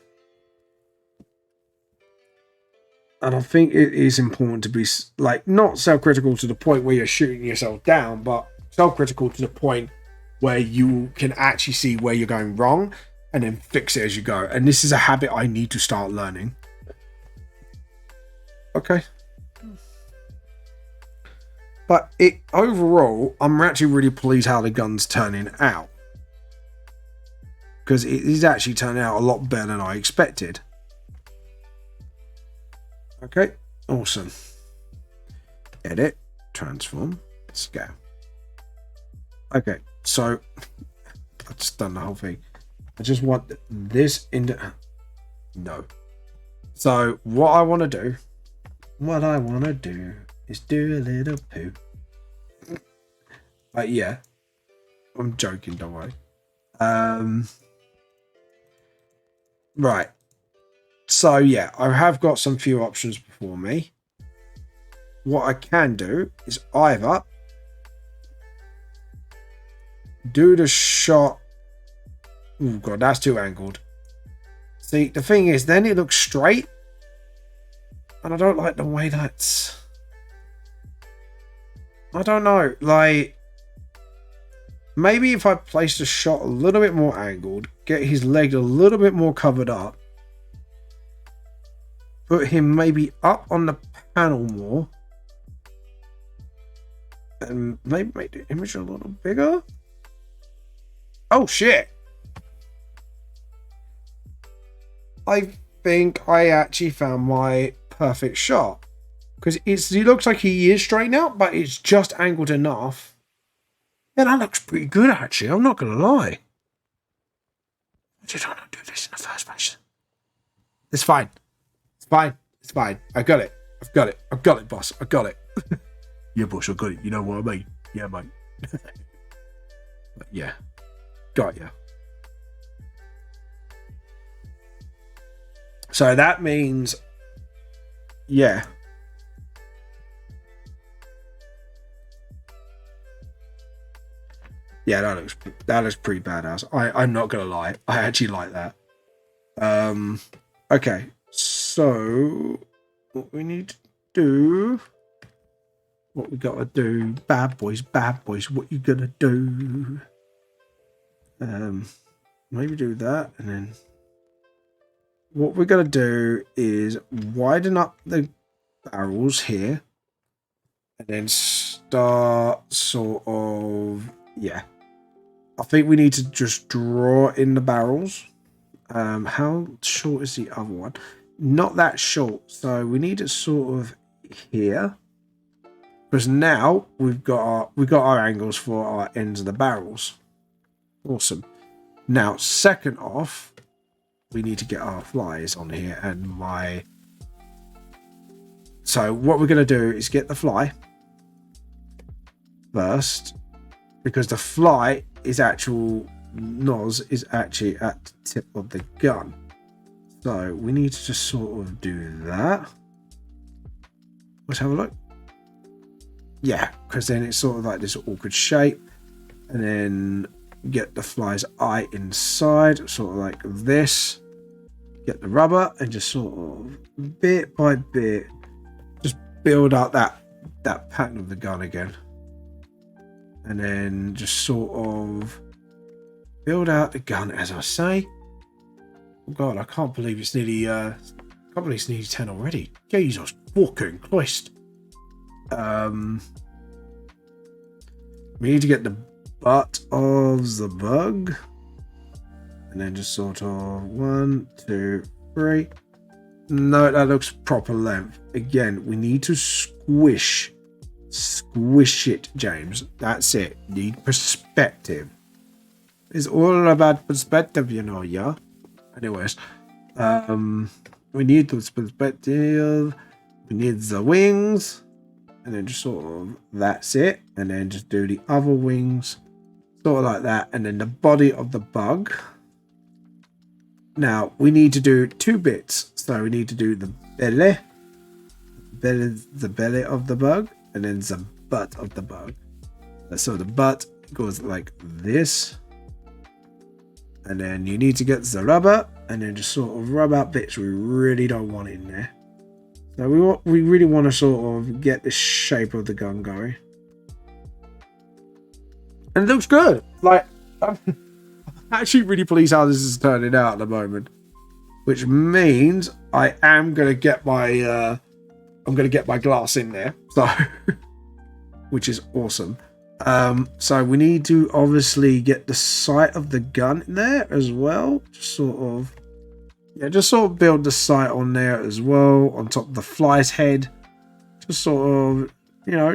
And I think it is important to be, like, not self-critical to the point where you're shooting yourself down, but self-critical to the point where you can actually see where you're going wrong and then fix it as you go. And this is a habit I need to start learning. Okay. But overall, I'm actually really pleased how the gun's turning out. Because it is actually turning out a lot better than I expected. Okay, awesome. Edit, transform, scale. Okay, so I've just done the whole thing. I just want this into, no. So what I want to do is do a little poo. Yeah, I'm joking, don't worry. Right. So yeah, I have got some few options before me. What I can do is either do the shot. Oh god, that's too angled. See, the thing is, then it looks straight, And I don't like the way that's... I don't know, like... Maybe if I place the shot a little bit more angled, get his leg a little bit more covered up, put him maybe up on the panel more, and maybe make the image a little bigger. Oh shit! I think I actually found my perfect shot, because he looks like he is straightened out, but it's just angled enough. Yeah, that looks pretty good actually, I'm not gonna lie. Why did I not do this in the first place? It's fine. It's fine. It's fine. I got it. I've got it. I've got it, boss. I got it. Yeah, boss, I got it. You know what I mean? Yeah, mate. But yeah. Got ya. So that means, yeah. Yeah, that looks pretty badass. I'm not gonna lie. I actually like that. Okay. So what we need to do, what we gotta do, bad boys, what you gonna do? Maybe do that, and then what we're gonna do is widen up the barrels here, and then start sort of, yeah. I think we need to just draw in the barrels. How short is the other one? Not that short, so we need it sort of here, because now we've got our angles for our ends of the barrels. Awesome. Now, second off, we need to get our flies on here, and so what we're going to do is get the fly first, because the fly is nose is actually at the tip of the gun. So we need to just sort of do that. Let's have a look. Yeah, because then it's sort of like this awkward shape, and then get the fly's eye inside, sort of like this. Get the rubber and just sort of bit by bit just build up that pattern of the gun again. And then just sort of build out the gun, as I say. Oh God, I can't believe it's nearly 10 already. Jesus fucking Christ. We need to get the butt of the bug. And then just sort of 1, 2, 3. No, that looks proper length. Again, we need to squish it, James. That's it. Need perspective. It's all about perspective, you know, yeah. Anyways, we need this perspective. We need the wings, and then just sort of that's it. And then just do the other wings, sort of like that, and then the body of the bug. Now we need to do 2 bits. So we need to do the belly of the bug, and then the butt of the bug. So the butt goes like this, and then you need to get the rubber, and then just sort of rub out bits we really don't want in there. So we really want to sort of get the shape of the gun going, and it looks good. Like, I'm actually really pleased how this is turning out at the moment, which means I am gonna get my glass in there, so which is awesome. So we need to obviously get the sight of the gun in there as well. Just sort of build the sight on there as well, on top of the fly's head. Just sort of,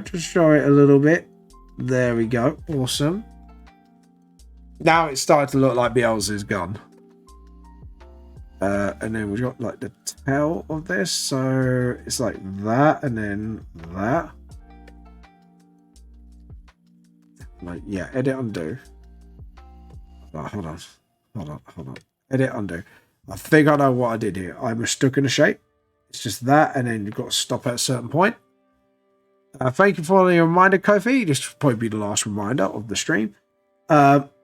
just show it a little bit. There we go. Awesome. Now it's starting to look like Bielsa's gun. And then we've got like the tail of this, so it's like that, and then that. Like, yeah, edit undo. Oh, hold on. Edit undo. I think I know what I did here. I mistook in the shape. It's just that, and then you've got to stop at a certain point. Thank you for the reminder, Kofi. This will probably be the last reminder of the stream.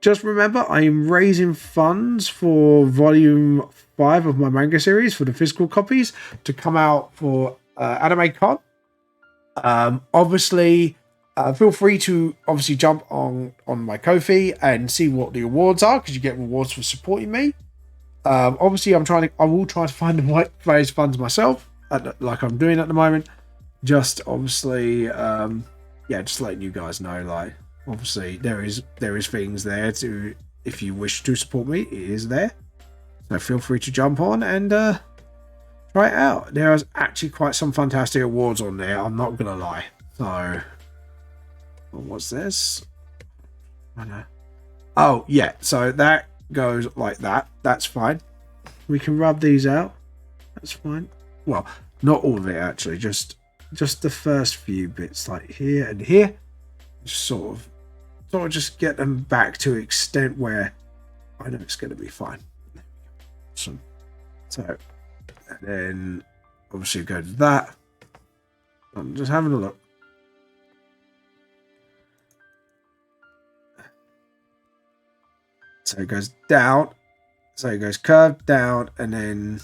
Just remember, I am raising funds for volume 5 of my manga series for the physical copies to come out for Anime Con. Obviously, feel free to obviously jump on my Ko-fi and see what the awards are, because you get rewards for supporting me. Obviously, I will try to find the right raise funds myself, like I'm doing at the moment. Just obviously, just letting you guys know, like, obviously there is things there to, if you wish to support me, it is there. So feel free to jump on and try it out. There is actually quite some fantastic awards on there, I'm not gonna lie. So what's this? I know. Oh yeah, so that goes like that. That's fine. We can rub these out. That's fine. Well, not all of it actually, just the first few bits, like here and here. Just sort of just get them back to an extent where I know it's going to be fine. Awesome. So, and then obviously go to that. I'm just having a look. So it goes down. So it goes curved down and then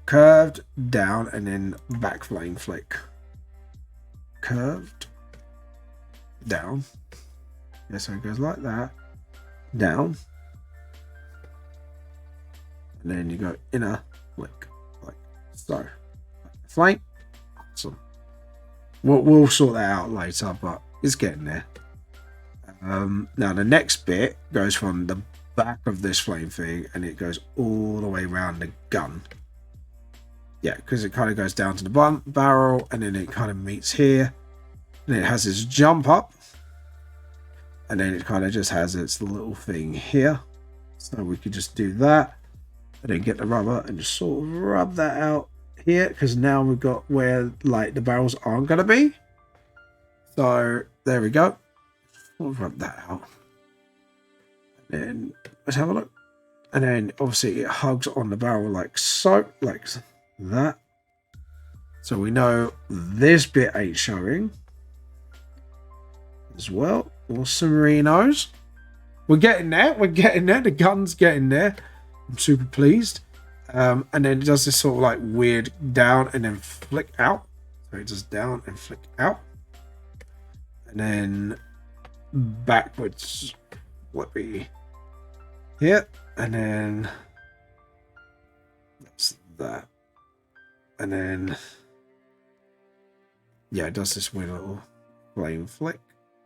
curved down and then back flame flick. Curved down. Yeah, so it goes like that. Down. And then you go inner flick. Like so. Flame. Awesome. We'll sort that out later, but it's getting there. Now the next bit goes from the back of this flame thing and it goes all the way around the gun. Yeah, because it kind of goes down to the barrel and then it kind of meets here. And it has this jump up. And then it kind of just has its little thing here. So we could just do that. And then get the rubber and just sort of rub that out here. Because now we've got where like the barrels aren't going to be. So there we go. We'll rub that out. And then let's have a look. And then obviously it hugs on the barrel like so. Like that. So we know this bit ain't showing. As well. Awesome, Rhinos. We're getting there. We're getting there. The gun's getting there. I'm super pleased. And then it does this sort of like weird down and then flick out. So it does down and flick out. And then backwards would be here. And then that's that. And then yeah, it does this weird little flame flick.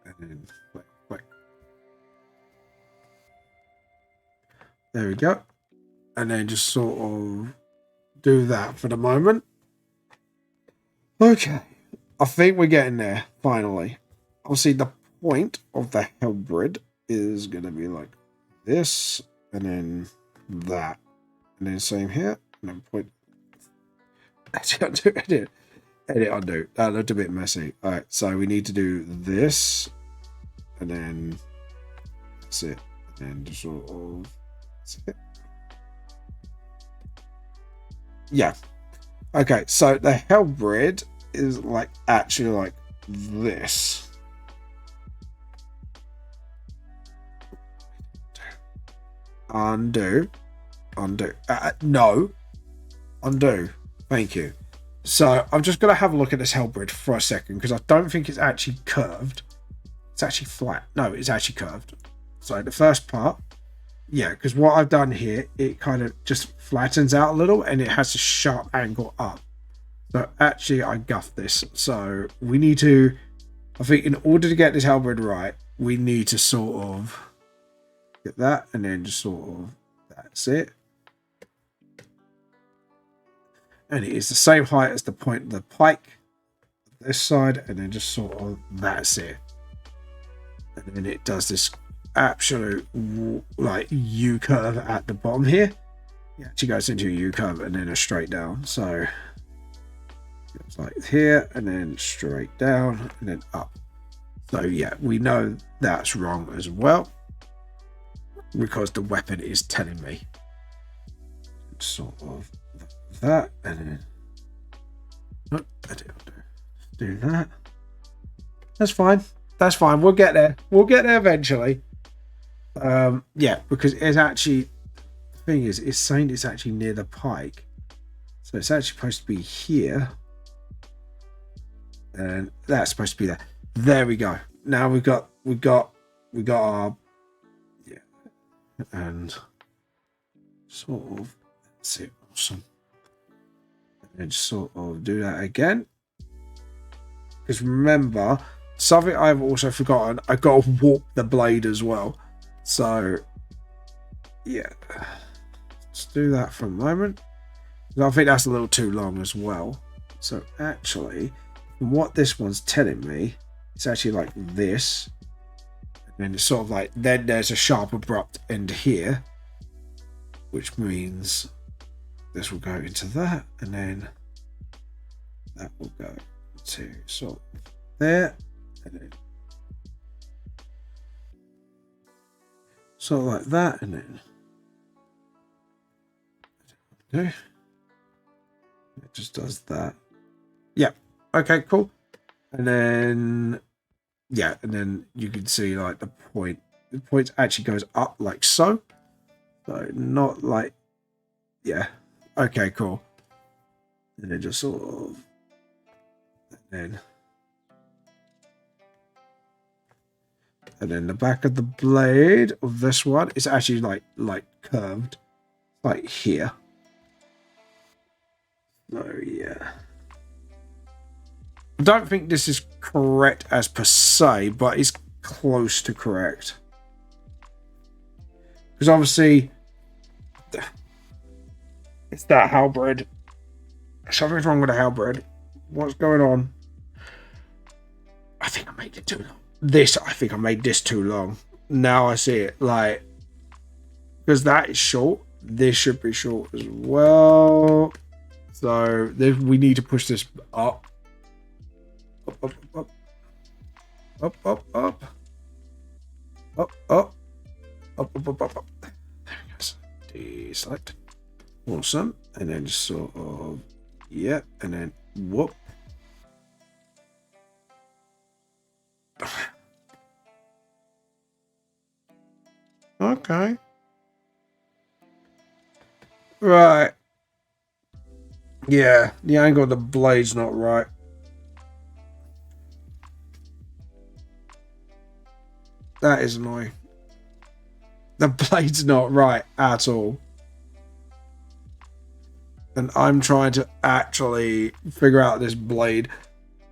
And then flick, flick. There we go. And then just sort of do that for the moment. Okay. I think we're getting there, finally. Obviously, the point of the Hellbred is going to be like this. And then that. And then same here. And then point. Edit, undo. That looked a bit messy. Alright, so we need to do this. And then that's it. And then just sort of that's it. Yeah. Okay, so the Hellbred is like actually like this. Undo. No. Undo. Thank you. So I'm just going to have a look at this Hellbred for a second because I don't think it's actually curved. It's actually flat. No, it's actually curved. So the first part, yeah, because what I've done here, it kind of just flattens out a little and it has a sharp angle up. So actually I guffed this. So we need to, I think in order to get this Hellbred right, we need to sort of get that and then just sort of, that's it. And it is the same height as the point of the pike, this side, and then just sort of, that's it. And then it does this absolute like U curve at the bottom here. It actually goes into a U curve and then a straight down. So it's like here and then straight down and then up. So yeah, we know that's wrong as well because the weapon is telling me. Sort of that and then do that. That's fine. That's fine. We'll get there. We'll get there eventually. Yeah, because it's actually the thing is, it's saying it's actually near the pike. So So it's actually supposed to be here. And that's supposed to be there. There we go. Now we got our, yeah, and sort of, that's it. Awesome. And sort of do that again. Because remember, something I've also forgotten, I've got to warp the blade as well. So, yeah. Let's do that for a moment. I think that's a little too long as well. So actually, what this one's telling me, it's actually like this. And then it's sort of like, then there's a sharp abrupt end here. Which means this will go into that. And then that will go to sort of there. And then sort of like that. And then okay. It just does that. Yeah. Okay, cool. And then yeah, and then you can see like the point. The point actually goes up like so. So not like, yeah. Okay, cool. And then just sort of, and then the back of the blade of this one is actually like curved, like here. So yeah. I don't think this is correct as per se, but it's close to correct. Because obviously, it's that halberd. Something's wrong with the halberd. What's going on? I think I made it too long. I think I made this too long. Now I see it. Like, because that is short. This should be short as well. So we need to push this up. Up, up, up. Up, up, up. Up, up. Up, up, up, up, up. There we go. Deselect. Awesome. And then just sort of, yeah. And then whoop. Okay. Right. Yeah, the angle of the blade's not right. That is annoying. The blade's not right at all. And I'm trying to actually figure out this blade.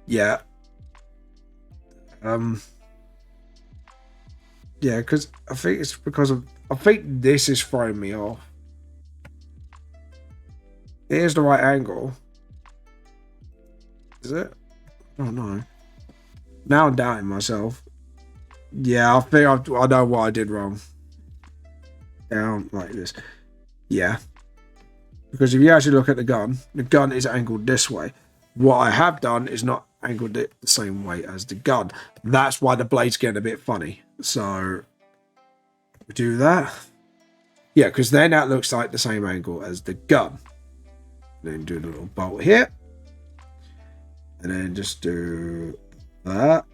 Yeah. Yeah, because I think it's because of... I think this is throwing me off. Here's the right angle. Is it? Oh no. Now I'm doubting myself. Yeah, I think I know what I did wrong. Down like this. Yeah. Because if you actually look at the gun is angled this way. What I have done is not angled it the same way as the gun. That's why the blade's getting a bit funny. So, we do that. Yeah, because then that looks like the same angle as the gun. Then do the little bolt here. And then just do that.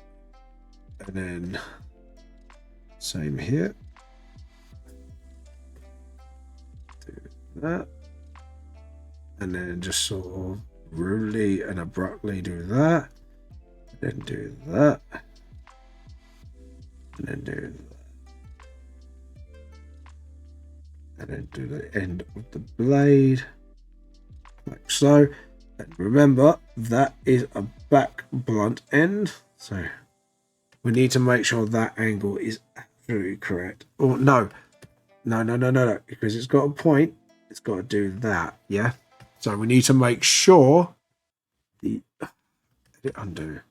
And then same here. Do that. And then just sort of rudely and abruptly do that. And then do that. And then do that. And then do the end of the blade. Like so. And remember, that is a back blunt end. So we need to make sure that angle is absolutely correct. Or no. No. Because it's got a point. It's got to do that. Yeah. So we need to make sure the edit undo.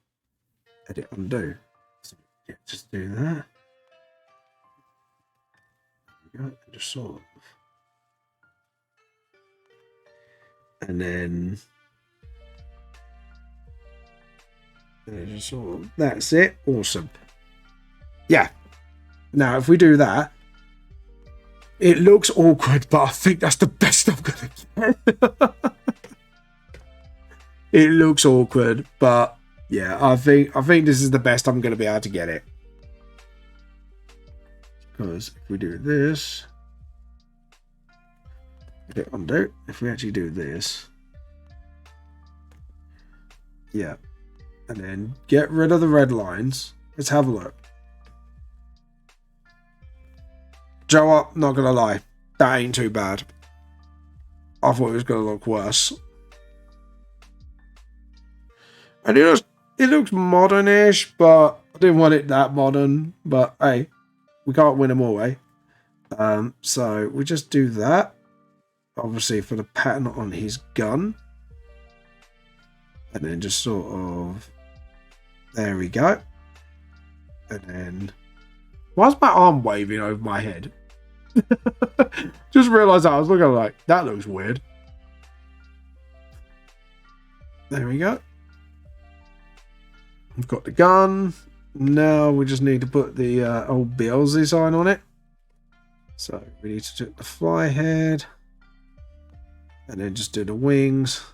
So, yeah, just do that. There we go. And just sort of. And then just sort of, that's it. Awesome. Yeah. Now if we do that, it looks awkward, but I think that's the best I'm gonna get. It looks awkward, but yeah, I think this is the best I'm gonna be able to get it. Because if we do this, hit undo. If we actually do this, Yeah. And then get rid of the red lines. Let's have a look. Joe, what? Not gonna lie. That ain't too bad. I thought it was gonna look worse. And it looks modern-ish, but I didn't want it that modern. But hey, we can't win them all, eh? So we just do that. Obviously for the pattern on his gun. And then just sort of... There we go. And then... Why's my arm waving over my head? Just realised that I was looking like, that looks weird. There we go. We've got the gun. Now we just need to put the old Beals design on it. So we need to do the fly head. And then just do the wings.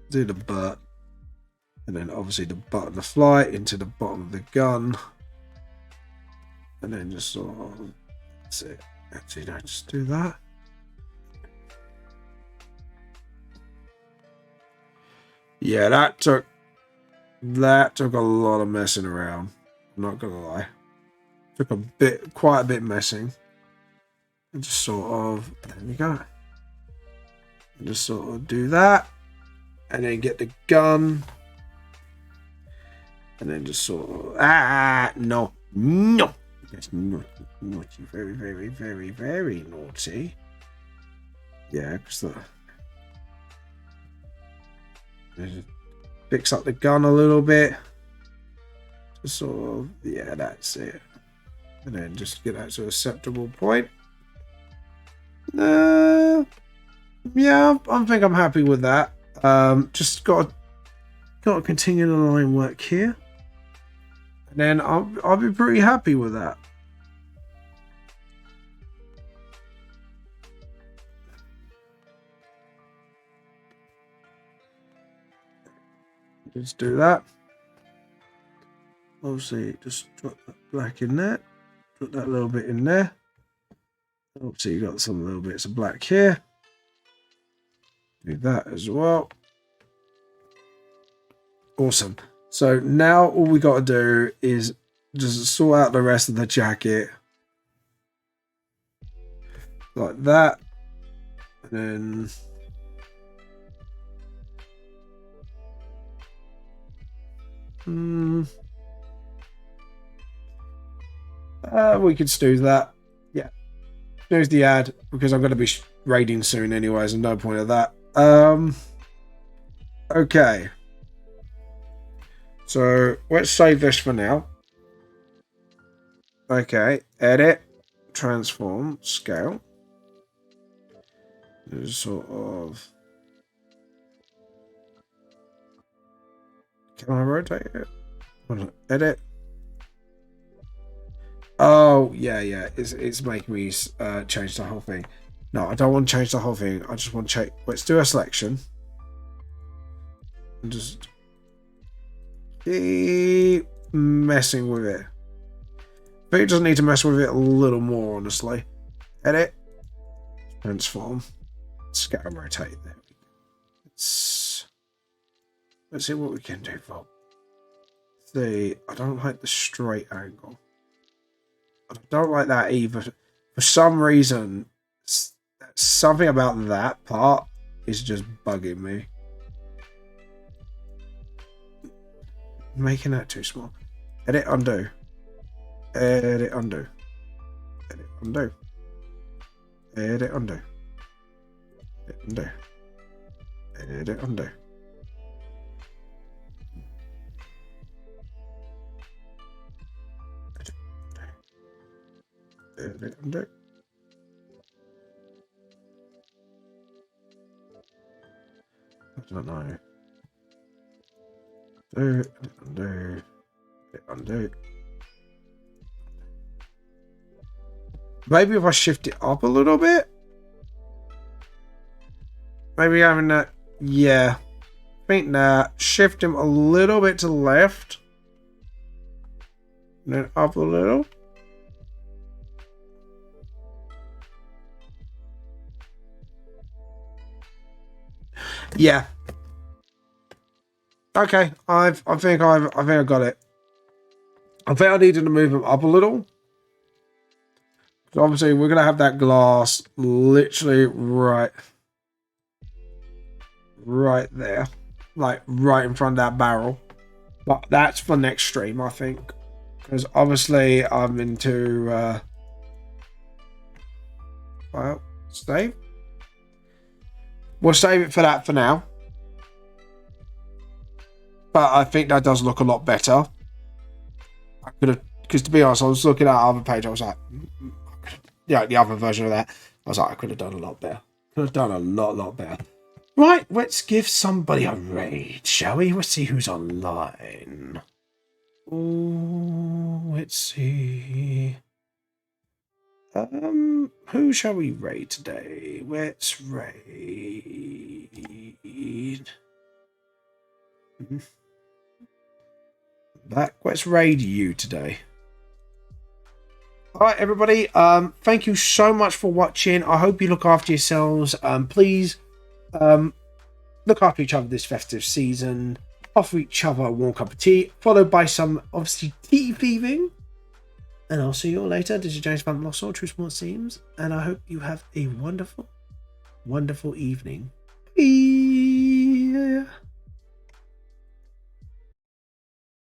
Do the butt. And then obviously the butt of the fly into the bottom of the gun. And then just sort of... That's it. Actually, no, just do that. Yeah, that took a lot of messing around. I'm not gonna lie. Took quite a bit messing. And just sort of, there we go. And just sort of do that. And then get the gun. And then just sort of, no. That's naughty, very, very, very, very naughty. Yeah, because fix up the gun a little bit. Just sort of, yeah, that's it. And then just get that to an acceptable point. Yeah, I think I'm happy with that. Just got to continue the line work here. And then I'll be pretty happy with that. Just do that. Obviously, just drop that black in there. Drop that little bit in there. Obviously, you got some little bits of black here. Do that as well. Awesome. So now all we got to do is just sort out the rest of the jacket. Like that. And then... we could snooze that. Yeah. Snooze the ad, because I'm going to be raiding soon anyways, and no point of that. Okay. So let's save this for now. Okay, edit, transform, scale. There's sort of... Can I rotate it? Edit. Oh, yeah. It's making me change the whole thing. No, I don't want to change the whole thing. I just want to change... Let's do a selection. And just... keep messing with it. I think it doesn't need to mess with it a little more, honestly. Edit. Transform. Scatter rotate. There we go. Let's see what we can do for. See, I don't like the straight angle. I don't like that either. For some reason, something about that part is just bugging me. Making that too small. Edit, undo. Edit, undo. Edit, undo. Edit, undo. Edit, undo. Edit, undo. Edit, undo. I don't know. Undo. Maybe if I shift it up a little bit. Maybe having that. Yeah. I think that. Shift him a little bit to the left. And then up a little. Yeah. Okay, I think I got it. I think I needed to move them up a little. So obviously, we're gonna have that glass literally right there, like right in front of that barrel. But that's for next stream, I think, because obviously I'm into. Well, save. We'll save it for that for now. But I think that does look a lot better. I could have, because to be honest, I was looking at our other page. I was like, yeah, the other version of that. I was like, I could have done a lot better. Could have done a lot better. Right, let's give somebody a raid, shall we? Let's see who's online. Oh, let's see. Who shall we raid today? Let's raid. Let's raid you today. All right, everybody. Thank you so much for watching. I hope you look after yourselves. Please, look after each other this festive season. Offer each other a warm cup of tea, followed by some obviously tea thieving. And I'll see you all later. This is James from Lost Soul, True Sports Teams, and I hope you have a wonderful, wonderful evening. Peace.